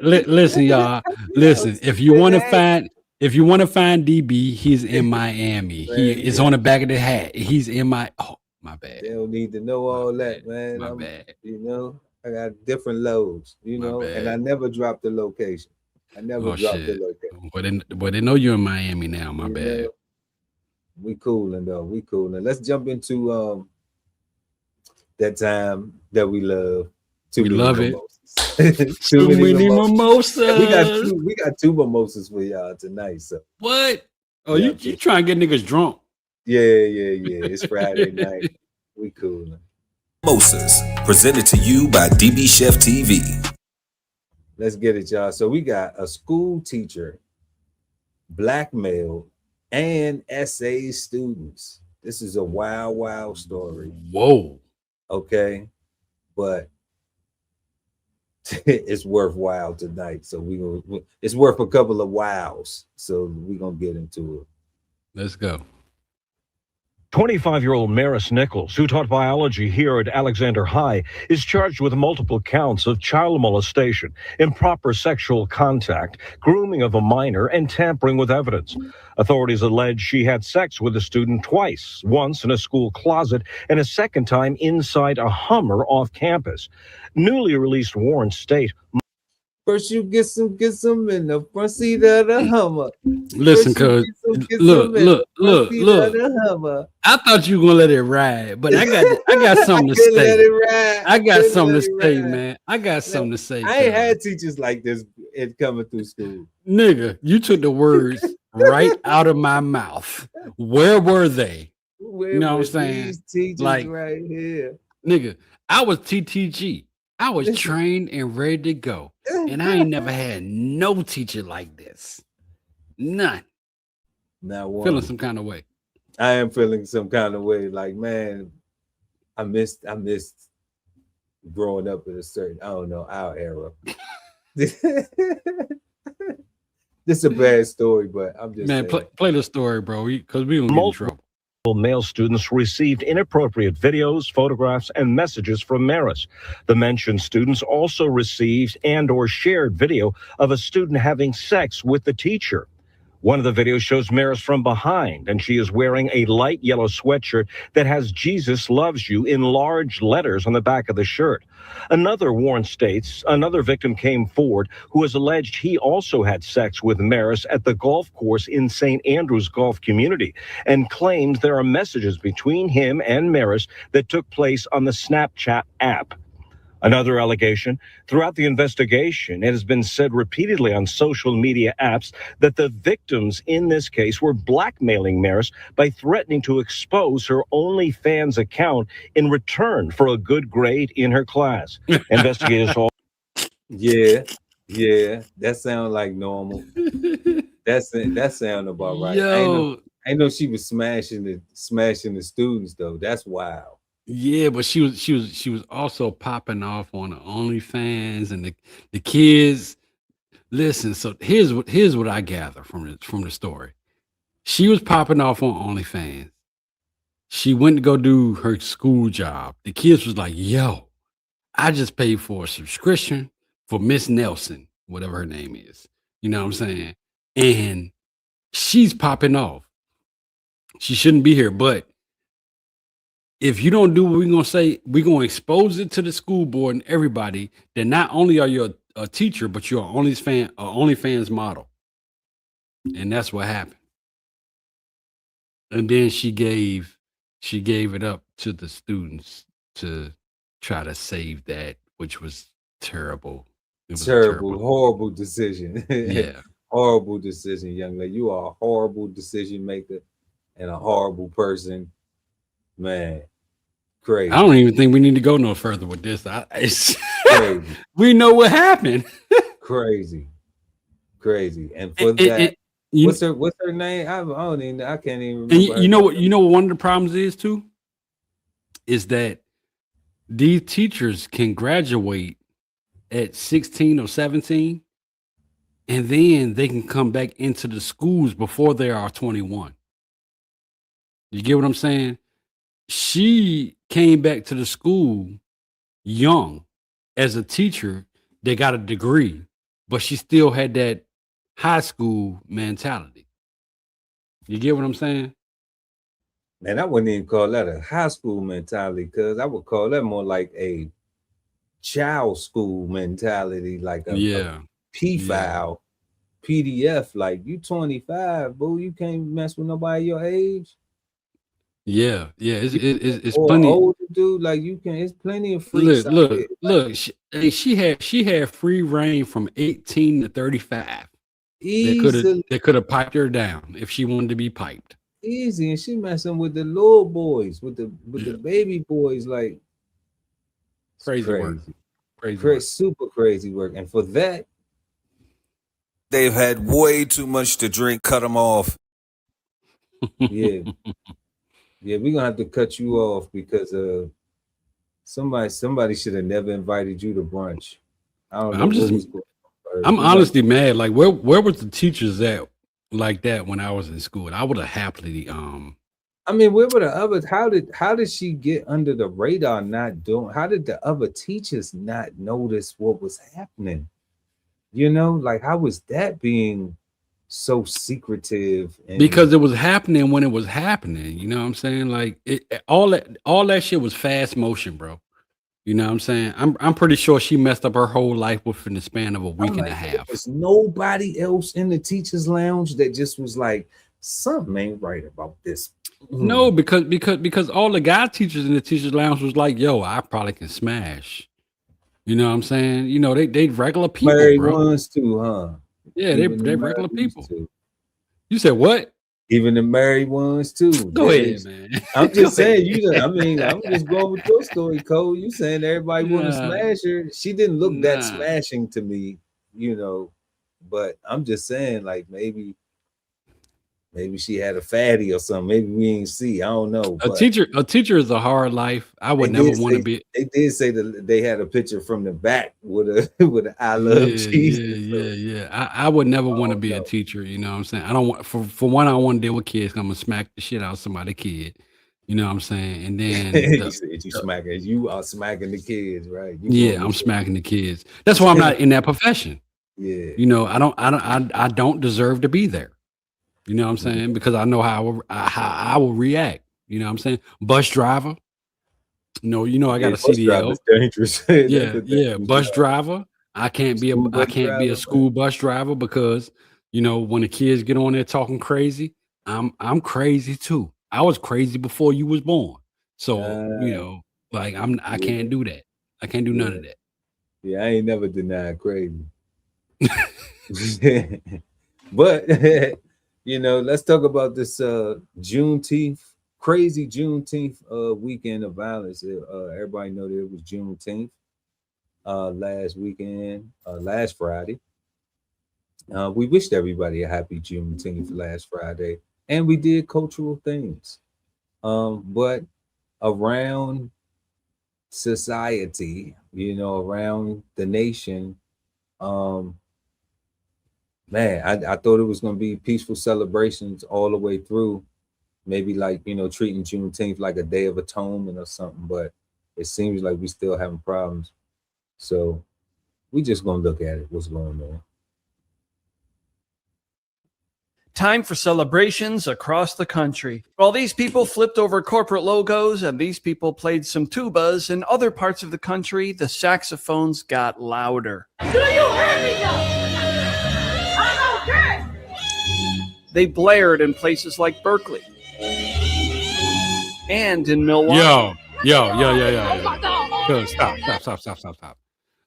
Listen, y'all. Listen, if you want to find DB, he's in Miami. He is on the back of the hat. He's in my. Oh, my bad. They don't need to know all that, man. My bad. You know, I got different loads. You know, and I never dropped the location. I never dropped the location. But they know you're in Miami now. My bad. Know, we cooling though. We cooling. Let's jump into that time that we love. We love it. Too many mimosas. We got two mimosas for y'all tonight. So what? Oh, you trying to get niggas drunk? Yeah. It's Friday night. We coolin'. Mimosas, presented to you by DBCHEFTV. Let's get it, y'all. So we got a school teacher blackmailed and SA students. This is a wild story. Whoa. Okay, but it's worthwhile tonight. So it's worth a couple of wows. So we're gonna get into it. Let's go. 25-year-old Maris Nichols, who taught biology here at Alexander High, is charged with multiple counts of child molestation, improper sexual contact, grooming of a minor, and tampering with evidence. Authorities allege she had sex with a student twice, once in a school closet and a second time inside a Hummer off campus. Newly released warrants state, first you get some in the front seat of the Hummer. Listen, cuz look. I thought you were gonna let it ride, but I got something to say. I got something to say, man. I got something to say. I ain't had teachers like this coming through school. Nigga, you took the words right out of my mouth. Where were they? You know what I'm saying? These teachers like right here. Nigga, I was TTG. I was trained and ready to go. And I ain't never had no teacher like this. None. Not one. Feeling some kind of way. I am feeling some kind of way. Like, man, I missed growing up in a certain, I don't know, our era. This is a bad story, but I'm just saying. Play the story, bro, because we don't get in trouble. Male students received inappropriate videos, photographs, and messages from Maris. The mentioned students also received and/or shared video of a student having sex with the teacher. One of the videos shows Maris from behind, and she is wearing a light yellow sweatshirt that has "Jesus loves you" in large letters on the back of the shirt. Another warrant states another victim came forward who has alleged he also had sex with Maris at the golf course in St. Andrews Golf Community and claims there are messages between him and Maris that took place on the Snapchat app. Another allegation, throughout the investigation, it has been said repeatedly on social media apps that the victims in this case were blackmailing Maris by threatening to expose her OnlyFans account in return for a good grade in her class. Investigators all Yeah, yeah, that sounds like normal. That sound about right. Yo, I know she was smashing the students though. That's wild. yeah, but she was also popping off on the OnlyFans and the kids. Listen, so here's what I gather from the story. She was popping off on OnlyFans. She went to go do her school job. The kids was like, "Yo, I just paid for a subscription for Miss Nelson, whatever her name is." You know what I'm saying? And she's popping off. She shouldn't be here, but if you don't do what we're gonna say, we're gonna expose it to the school board and everybody. Then not only are you a teacher, but you're an OnlyFans model, and that's what happened. And then she gave it up to the students to try to save that, which was terrible. It was a Terrible, horrible decision. Yeah. Horrible decision, young lady. You are a horrible decision maker and a horrible person. Man, crazy. I don't even think we need to go no further with this. Crazy. We know what happened. Crazy. And for that, what's her name? I can't even remember. And you know what one of the problems is too? Is that these teachers can graduate at 16 or 17, and then they can come back into the schools before they are 21. You get what I'm saying? She came back to the school young as a teacher. They got a degree, but she still had that high school mentality. You get what I'm saying? Man, I wouldn't even call that a high school mentality, because I would call that more like a child school mentality, like a P-file, PDF. Like, you 25, boo, you can't mess with nobody your age. Yeah, it's or plenty. Older dude, like you can. It's plenty of freaks. Look. She had free reign from 18 to 35. They could have piped her down if she wanted to be piped. Easy, and she messing with the little boys, with the baby boys, like crazy work. Super crazy work. And for that, they've had way too much to drink. Cut them off. Yeah. Yeah, we're gonna have to cut you off because somebody should have never invited you to brunch. I don't know. I'm honestly mad. Like, where was the teachers at like that when I was in school? I would have happily I mean, where were the other? How did she get under the radar? How did the other teachers not notice what was happening? You know, like, how was that being so secretive? Because it was happening when it was happening. You know what I'm saying? Like, all that shit was fast motion, bro. You know what I'm saying? I'm pretty sure she messed up her whole life within the span of a week and a half. There's nobody else in the teachers' lounge that just was like, something ain't right about this. No, because all the guy teachers in the teachers' lounge was like, yo, I probably can smash. You know what I'm saying? You know, they regular people, married bro. ones too, huh? Yeah, they regular people. Too. You said what? Even the married ones too. Go ahead, man. I'm just saying, I'm just going with your story, Cole. You saying everybody want to smash her. She didn't look that smashing to me, you know. But I'm just saying, like, maybe she had a fatty or something. Maybe we ain't see. I don't know. A teacher is a hard life. I would never want to be. They did say that they had a picture from the back with a I love Jesus. Yeah. I would never want to be a teacher. You know what I'm saying? I don't want for one. I don't want to deal with kids. I'm gonna smack the shit out of somebody's kid. You know what I'm saying? And then you are smacking the kids, right? I'm smacking the kids. That's why I'm not in that profession. Yeah. You know, I don't deserve to be there. You know what I'm saying? Because I know how I will react. You know what I'm saying? Bus driver. No, I got a CDL. Dangerous. Yeah. Bus driver. I can't be a school bus driver because, when the kids get on there talking crazy, I'm crazy too. I was crazy before you was born. So, I can't do that. I can't do none of that. Yeah, I ain't never denied crazy. But let's talk about this Juneteenth, crazy Juneteenth weekend of violence. Everybody know that it was Juneteenth. last weekend, last Friday. We wished everybody a happy Juneteenth last Friday, and we did cultural things. But around society, around the nation, man, I thought it was going to be peaceful celebrations all the way through. Maybe like, treating Juneteenth like a day of atonement or something, but it seems like we still having problems. So we just going to look at it, what's going on. Time for celebrations across the country. While these people flipped over corporate logos and these people played some tubas, in other parts of the country, the saxophones got louder. Do you hear me now? I'm okay. They blared in places like Berkeley and in Milwaukee. Yo. Good. Stop.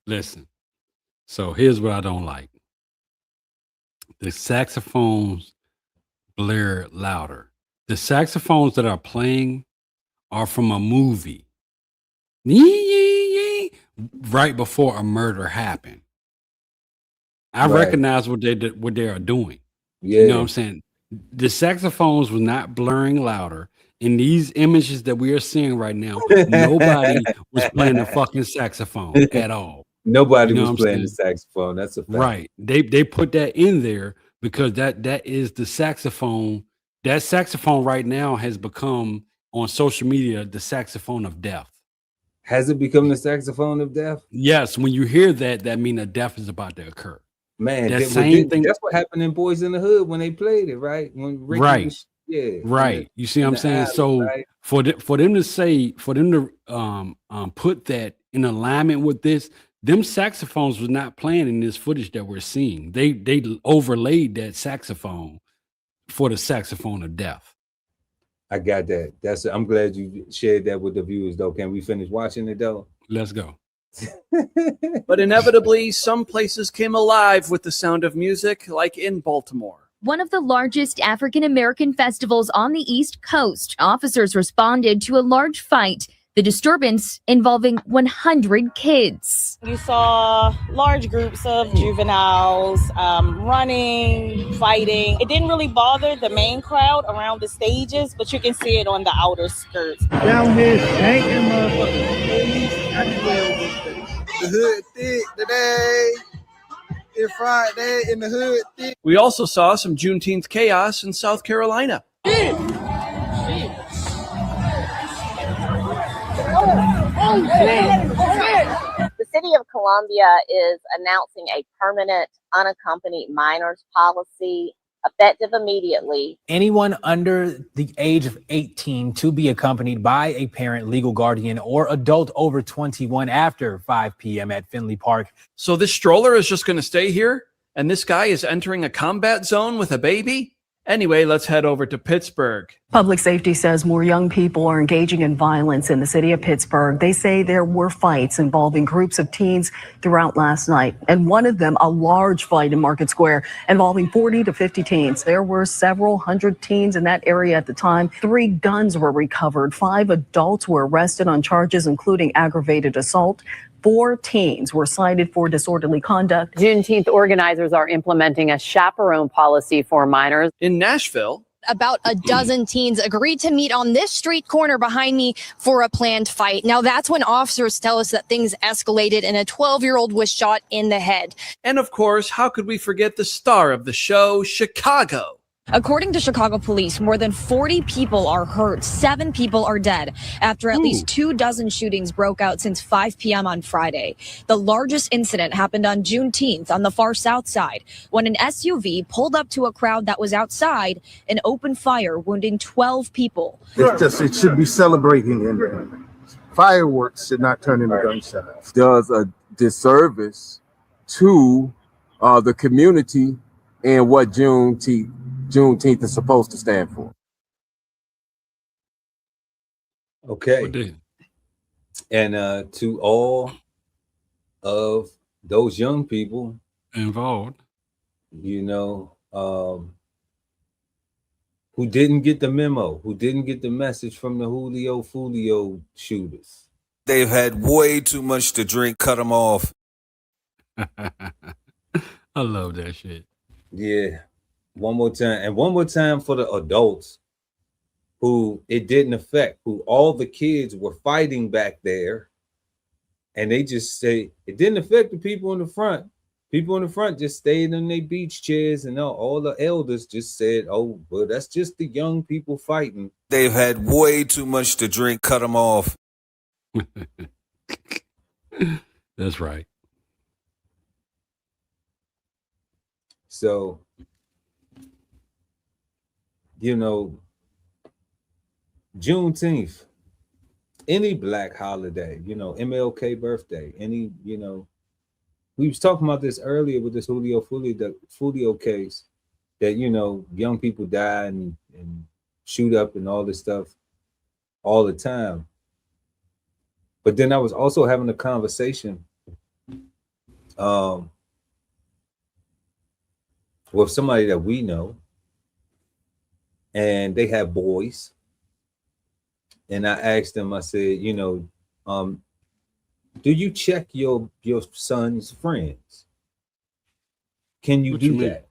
Listen. So here's what I don't like. The saxophones blare louder. The saxophones that are playing are from a movie. Right before a murder happened. I recognize what they are doing. Yeah. You know what I'm saying? The saxophones were not blaring louder. In these images that we are seeing right now, nobody was playing the fucking saxophone at all. Nobody was playing the saxophone. That's a fact. Right. They put that in there because that is the saxophone. That saxophone right now has become on social media the saxophone of death. Has it become the saxophone of death? Yes. When you hear that, that means a death is about to occur. Man, that same thing. That's what happened in Boys in the Hood when they played it, right? When Ricky was, right. You see what I'm saying? So right? for them to put that in alignment with this, them saxophones was not playing in this footage that we're seeing. They overlaid that saxophone for the saxophone of death. I got that. I'm glad you shared that with the viewers, though. Can we finish watching it, though? Let's go. But inevitably, some places came alive with the sound of music, like in Baltimore. One of the largest African-American festivals on the East Coast, officers responded to a large fight, the disturbance involving 100 kids. You saw large groups of juveniles running, fighting. It didn't really bother the main crowd around the stages, but you can see it on the outer skirts. Down here, shanking motherfuckers. The hood thick today. It's Friday in the hood thick. We also saw some Juneteenth chaos in South Carolina. The city of Columbia is announcing a permanent unaccompanied minors policy effective immediately. Anyone under the age of 18 to be accompanied by a parent, legal guardian, or adult over 21 after 5 p.m. at Finley Park. So this stroller is just going to stay here? And this guy is entering a combat zone with a baby? Anyway, let's head over to Pittsburgh. Public safety says more young people are engaging in violence in the city of Pittsburgh. They say there were fights involving groups of teens throughout last night. And one of them, a large fight in Market Square involving 40 to 50 teens. There were several hundred teens in that area at the time. 3 guns were recovered. 5 adults were arrested on charges including aggravated assault. 4 teens were cited for disorderly conduct. Juneteenth organizers are implementing a chaperone policy for minors. In Nashville, about a dozen teens agreed to meet on this street corner behind me for a planned fight. Now, that's when officers tell us that things escalated and a 12-year-old was shot in the head. And of course, how could we forget the star of the show, Chicago? According to Chicago police, more than 40 people are hurt, 7 people are dead after at least 24 shootings broke out since 5 p.m. on Friday. The largest incident happened on Juneteenth on the far south side when an SUV pulled up to a crowd that was outside and opened fire, wounding 12 people. It should be celebrating, and fireworks should not turn into gunshots. Does a disservice to the community and what Juneteenth is supposed to stand for. Okay. And to all of those young people involved, who didn't get the memo, who didn't get the message from the Julio Foolio shooters. They've had way too much to drink, cut them off. I love that shit. Yeah. One more time. And one more time for the adults who it didn't affect, who all the kids were fighting back there. And they just say it didn't affect the people in the front. People in the front just stayed in their beach chairs, and all the elders just said, oh, well, that's just the young people fighting. They've had way too much to drink, cut them off. That's right. So, you know, Juneteenth, any black holiday, you know, MLK birthday, any, you know, we was talking about this earlier with this Julio Foolio case, that, you know, young people die and shoot up and all this stuff all the time. But then I was also having a conversation with somebody that we know, and they have boys. And I asked them, I said, you know, do you check your son's friends? Can you do that?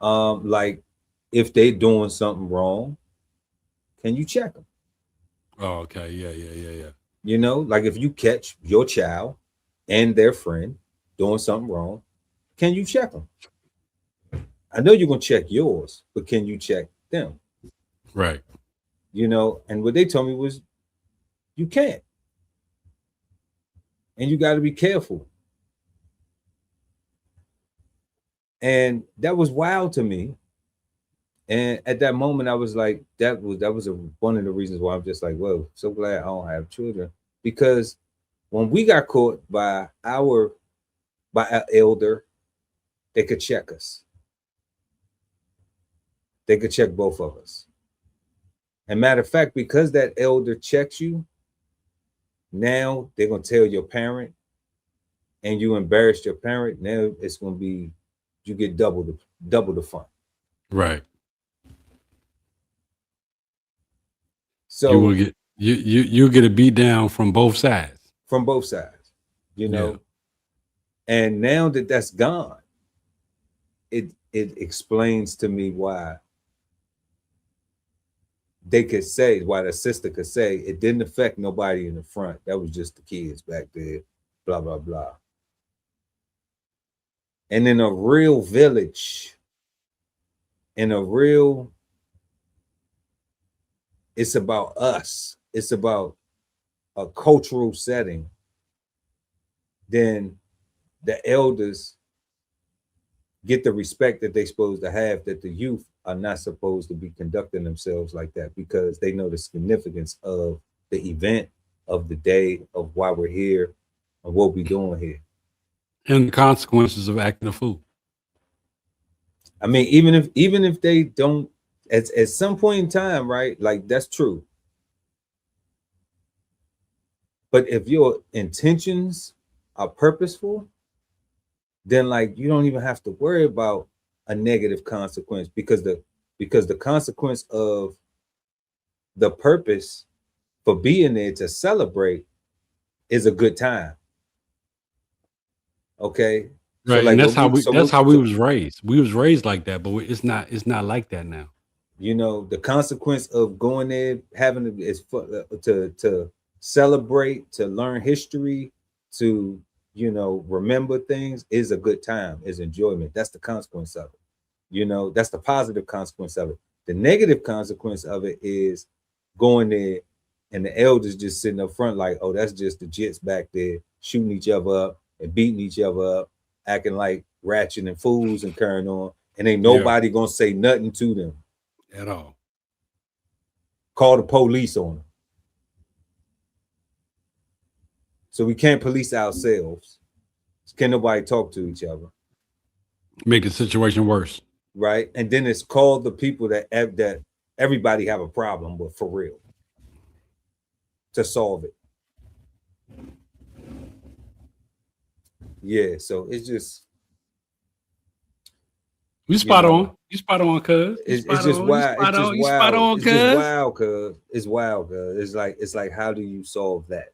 Like if they doing something wrong, can you check them? Oh, okay. Yeah. You know, like if you catch your child and their friend doing something wrong, can you check them? I know you're gonna check yours, but can you check them? Right. You know, and what they told me was you can't. And you got to be careful. And that was wild to me. And at that moment, I was like, that was one of the reasons why I'm just like, well, so glad I don't have children. Because when we got caught by our elder, they could check us. They could check both of us. And matter of fact, because that elder checks you, now they're gonna tell your parent, and you embarrassed your parent. Now it's gonna be, you get double the fun. Right. So you will get you get a beat down from both sides. From both sides, you know. Yeah. And now that that's gone, it explains to me why they could say, why the sister could say it didn't affect nobody in the front. That was just the kids back there, blah, blah, blah. And in a real village, it's about us. It's about a cultural setting. Then the elders get the respect that they're supposed to have, that the youth are not supposed to be conducting themselves like that, because they know the significance of the event, of the day, of why we're here, and what we're doing here. And the consequences of acting a fool. I mean, even if they don't, at some point in time, right? Like, that's true. But if your intentions are purposeful, then like you don't even have to worry about a negative consequence, because the consequence of the purpose for being there to celebrate is a good time. Okay. Right. So like, and that's how we was raised. We was raised like that, but it's not like that now. You know, the consequence of going there, having is to celebrate, to learn history, to, you know, remember things, is a good time, is enjoyment. That's the consequence of it. You know, that's the positive consequence of it. The negative consequence of it is going there and the elders just sitting up front like, oh, that's just the jits back there shooting each other up and beating each other up, acting like ratchet and fools and carrying on. And ain't nobody gonna say nothing to them at all. Call the police on them. So we can't police ourselves. Can nobody talk to each other? Make the situation worse. Right. And then it's called the people that everybody have a problem with, for real, to solve it. Yeah. So it's just, You spot on. You spot on, cuz. It's just wild. It's just You spot wild. on, It's just cuz. wild, cuz. It's wild, cuz. It's like, how do you solve that?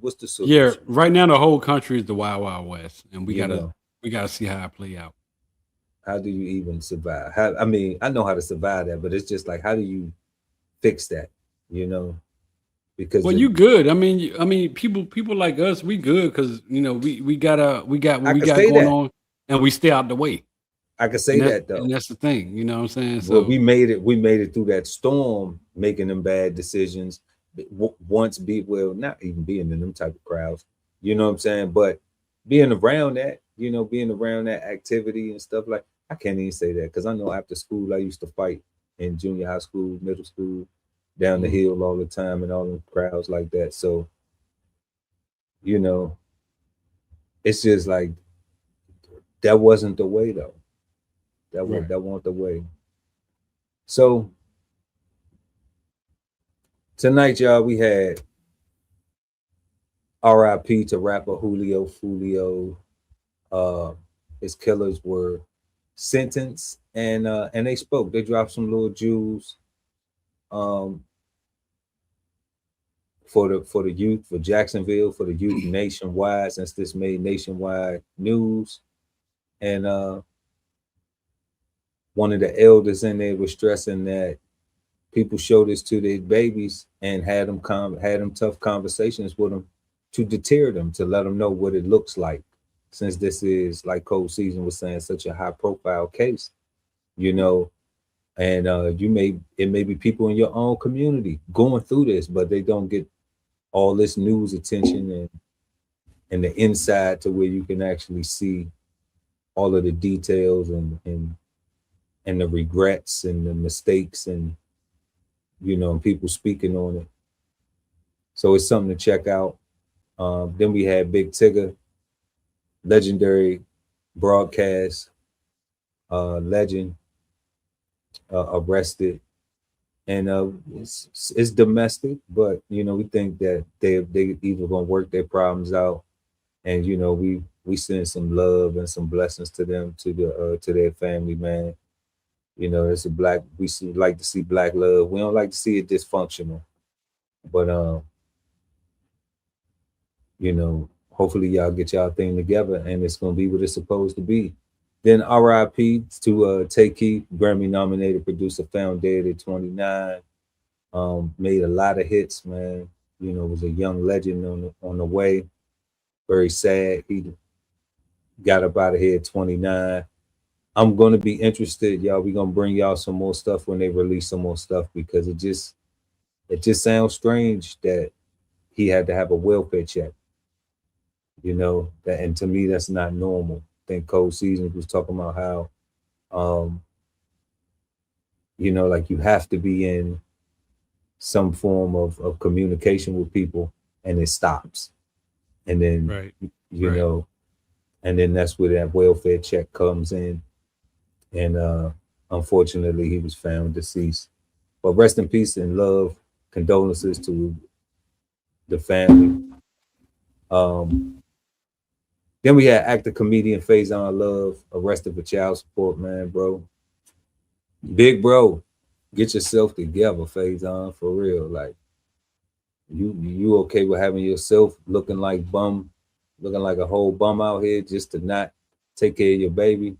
What's the Yeah, solution? right now the whole country is the Wild Wild West, and we You gotta know. see how it play out. How do you even survive? I mean, I know how to survive that, but it's just like, how do you fix that? You know, because Well, you good. I mean, people like us, we good because we got what we got going on, and we stay out the way. I can say that though, and that's the thing. You know what I'm saying? Well, So we made it through that storm, making them bad decisions. Once not even being in them type of crowds, you know what I'm saying? But being around that, being around that activity and stuff, like, I can't even say that because I know after school I used to fight in junior high school, middle school, down the hill all the time, and all them crowds like that. So, it's just like that wasn't the way though. That wasn't the way. So tonight, y'all, we had R.I.P. to rapper Julio Foolio. His killers were sentenced, and they spoke. They dropped some little jewels for the youth, for Jacksonville, for the youth nationwide, since this made nationwide news. And one of the elders in there was stressing that people show this to their babies and had them tough conversations with them to deter them, to let them know what it looks like, since this is, like Cold Season was saying, such a high profile case, and it may be people in your own community going through this, but they don't get all this news attention and the inside to where you can actually see all of the details and the regrets and the mistakes and people speaking on it. So it's something to check out. Then we had Big Tigger, legendary broadcast legend, arrested. And it's domestic, but we think that they either gonna work their problems out, and we send some love and some blessings to them, to their family, man. It's we like to see black love. We don't like to see it dysfunctional, but hopefully y'all get y'all thing together and it's gonna be what it's supposed to be. Then R.I.P. to Tay Keith, Grammy nominated producer, found dead at 29. Made a lot of hits, man. Was a young legend on the way. Very sad. He got up out of here at 29. I'm going to be interested, y'all. We're going to bring y'all some more stuff when they release some more stuff, because it just sounds strange that he had to have a welfare check. And to me, that's not normal. I think Cold Season was talking about how, like, you have to be in some form of communication with people, and it stops. And then, and then that's where that welfare check comes in. And unfortunately, he was found deceased. But rest in peace and love. Condolences to the family. Then we had actor comedian Faizon Love arrested for child support, man, bro. Big bro, get yourself together, Faizon, for real. Like, you okay with having yourself looking like a whole bum out here just to not take care of your baby?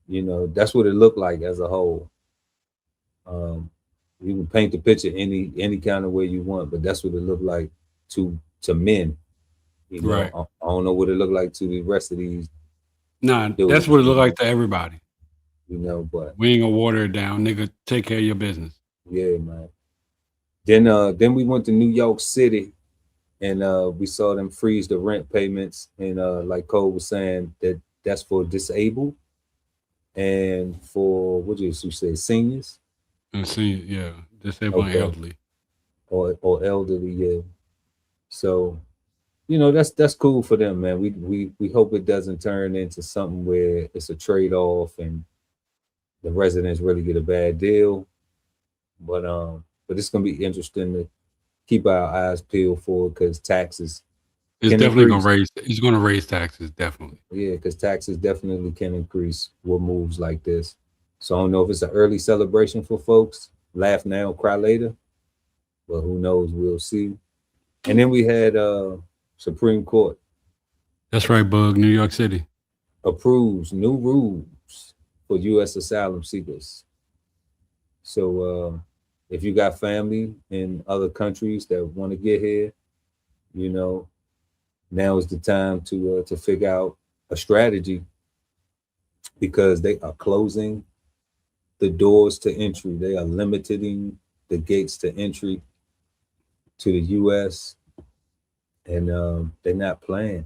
That's what it looked like as a whole. You can paint the picture any kind of way you want, but that's what it looked like to men. Right. I don't know what it looked like to the rest of these. Nah, that's what it looked like to everybody. But we ain't gonna water it down, nigga. Take care of your business. Yeah, man. Then we went to New York City, and we saw them freeze the rent payments, and like Cole was saying, that's for disabled and for what did you say, seniors? And seniors, yeah, disabled and elderly, or elderly, yeah. So, that's cool for them, man. We hope it doesn't turn into something where it's a trade-off and the residents really get a bad deal. But it's gonna be interesting to keep our eyes peeled for, because taxes It's can definitely increase. gonna raise. He's gonna raise taxes, definitely. Yeah, because taxes definitely can increase with moves like this. So I don't know if it's an early celebration for folks. Laugh now, cry later. But who knows? We'll see. And then we had Supreme Court. That's right, Bug. New York City approves new rules for U.S. asylum seekers. So if you got family in other countries that want to get here, you know, now is the time to figure out a strategy, because they are closing the doors to entry. They are limiting the gates to entry to the U.S. and they're not playing.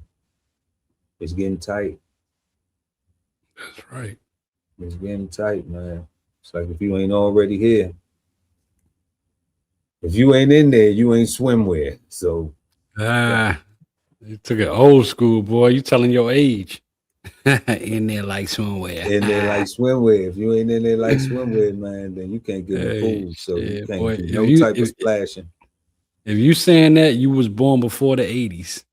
It's getting tight. That's right. It's getting tight, man. It's like if you ain't already here, if you ain't in there, you ain't swimwear. So you took it old school, boy. You telling your age. In there like swimwear. In there like swimwear. If you ain't in there like swimwear, man, then you can't get in the pool. So you can't do no type of splashing. If you saying that, you was born before the 80s.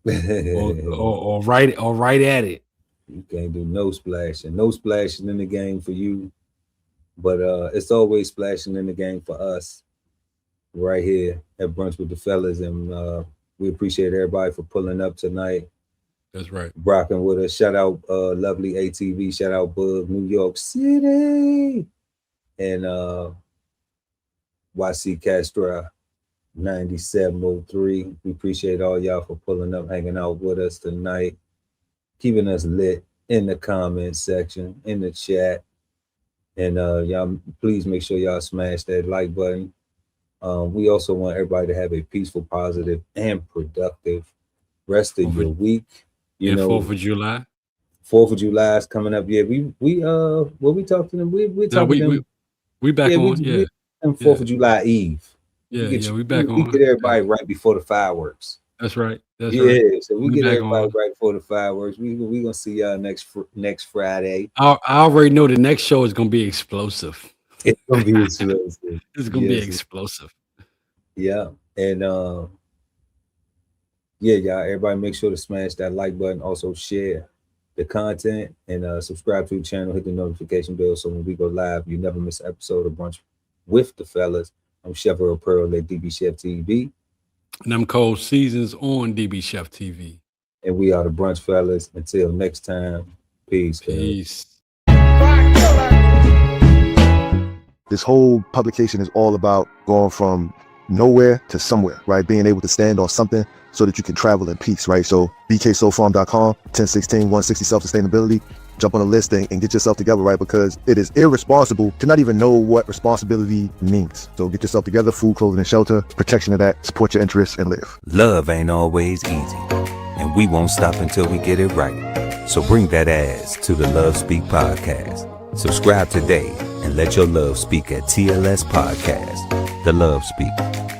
or right at it. You can't do no splashing. No splashing in the game for you. But it's always splashing in the game for us right here at Brunch with the Fellas. And we appreciate everybody for pulling up tonight. That's right. Rocking with us. Shout out lovely ATV. Shout out Bug, New York City. And YC Castro 9703. We appreciate all y'all for pulling up, hanging out with us tonight, keeping us lit in the comment section, in the chat. And y'all, please make sure y'all smash that like button. We also want everybody to have a peaceful, positive, and productive rest of your week. You know, 4th of July. 4th of July is coming up. Yeah, we what we talked to them. We talked to them. We back on. Yeah. And 4th of July Eve. We back on. We get everybody right before the fireworks. That's right. That's right. Yeah, so we get everybody right before the fireworks. We gonna see y'all next Friday. I already know the next show is gonna be explosive. It's gonna be explosive. It's gonna be explosive. Yeah, and yeah, y'all. Everybody, make sure to smash that like button. Also, share the content and subscribe to the channel. Hit the notification bell so when we go live, you never miss an episode of Brunch with the Fellas. I'm Chef Earl Pearl at DBCHEFTV. And I'm Cold Seasons on DBCHEFTV. And we are the Brunch Fellas. Until next time, peace. Peace. This whole publication is all about going from nowhere to somewhere, right? Being able to stand on something so that you can travel in peace, right? So bksoulfarm.com, 1016 160 self-sustainability. Jump on the list and get yourself together, right? Because it is irresponsible to not even know what responsibility means. So get yourself together, food, clothing, and shelter, protection of that, support your interests, and live. Love ain't always easy, and we won't stop until we get it right. So bring that ass to the Love Speak podcast. Subscribe today and let your love speak at TLS Podcast. The Love Speak,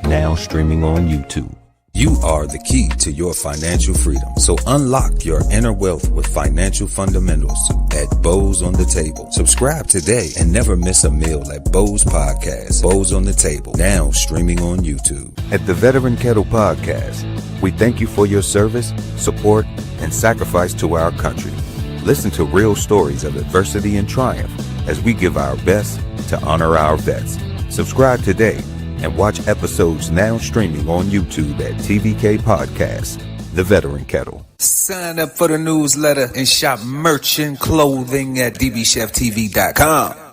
now streaming on YouTube. You are the key to your financial freedom. So unlock your inner wealth with financial fundamentals at Bows on the Table. Subscribe today and never miss a meal at Bows Podcast. Bows on the Table, now streaming on YouTube. At the Veteran Kettle Podcast, we thank you for your service, support, and sacrifice to our country. Listen to real stories of adversity and triumph as we give our best to honor our vets. Subscribe today and watch episodes now streaming on YouTube at TVK Podcast, The Veteran Kettle. Sign up for the newsletter and shop merch and clothing at DBCHEFTV.com.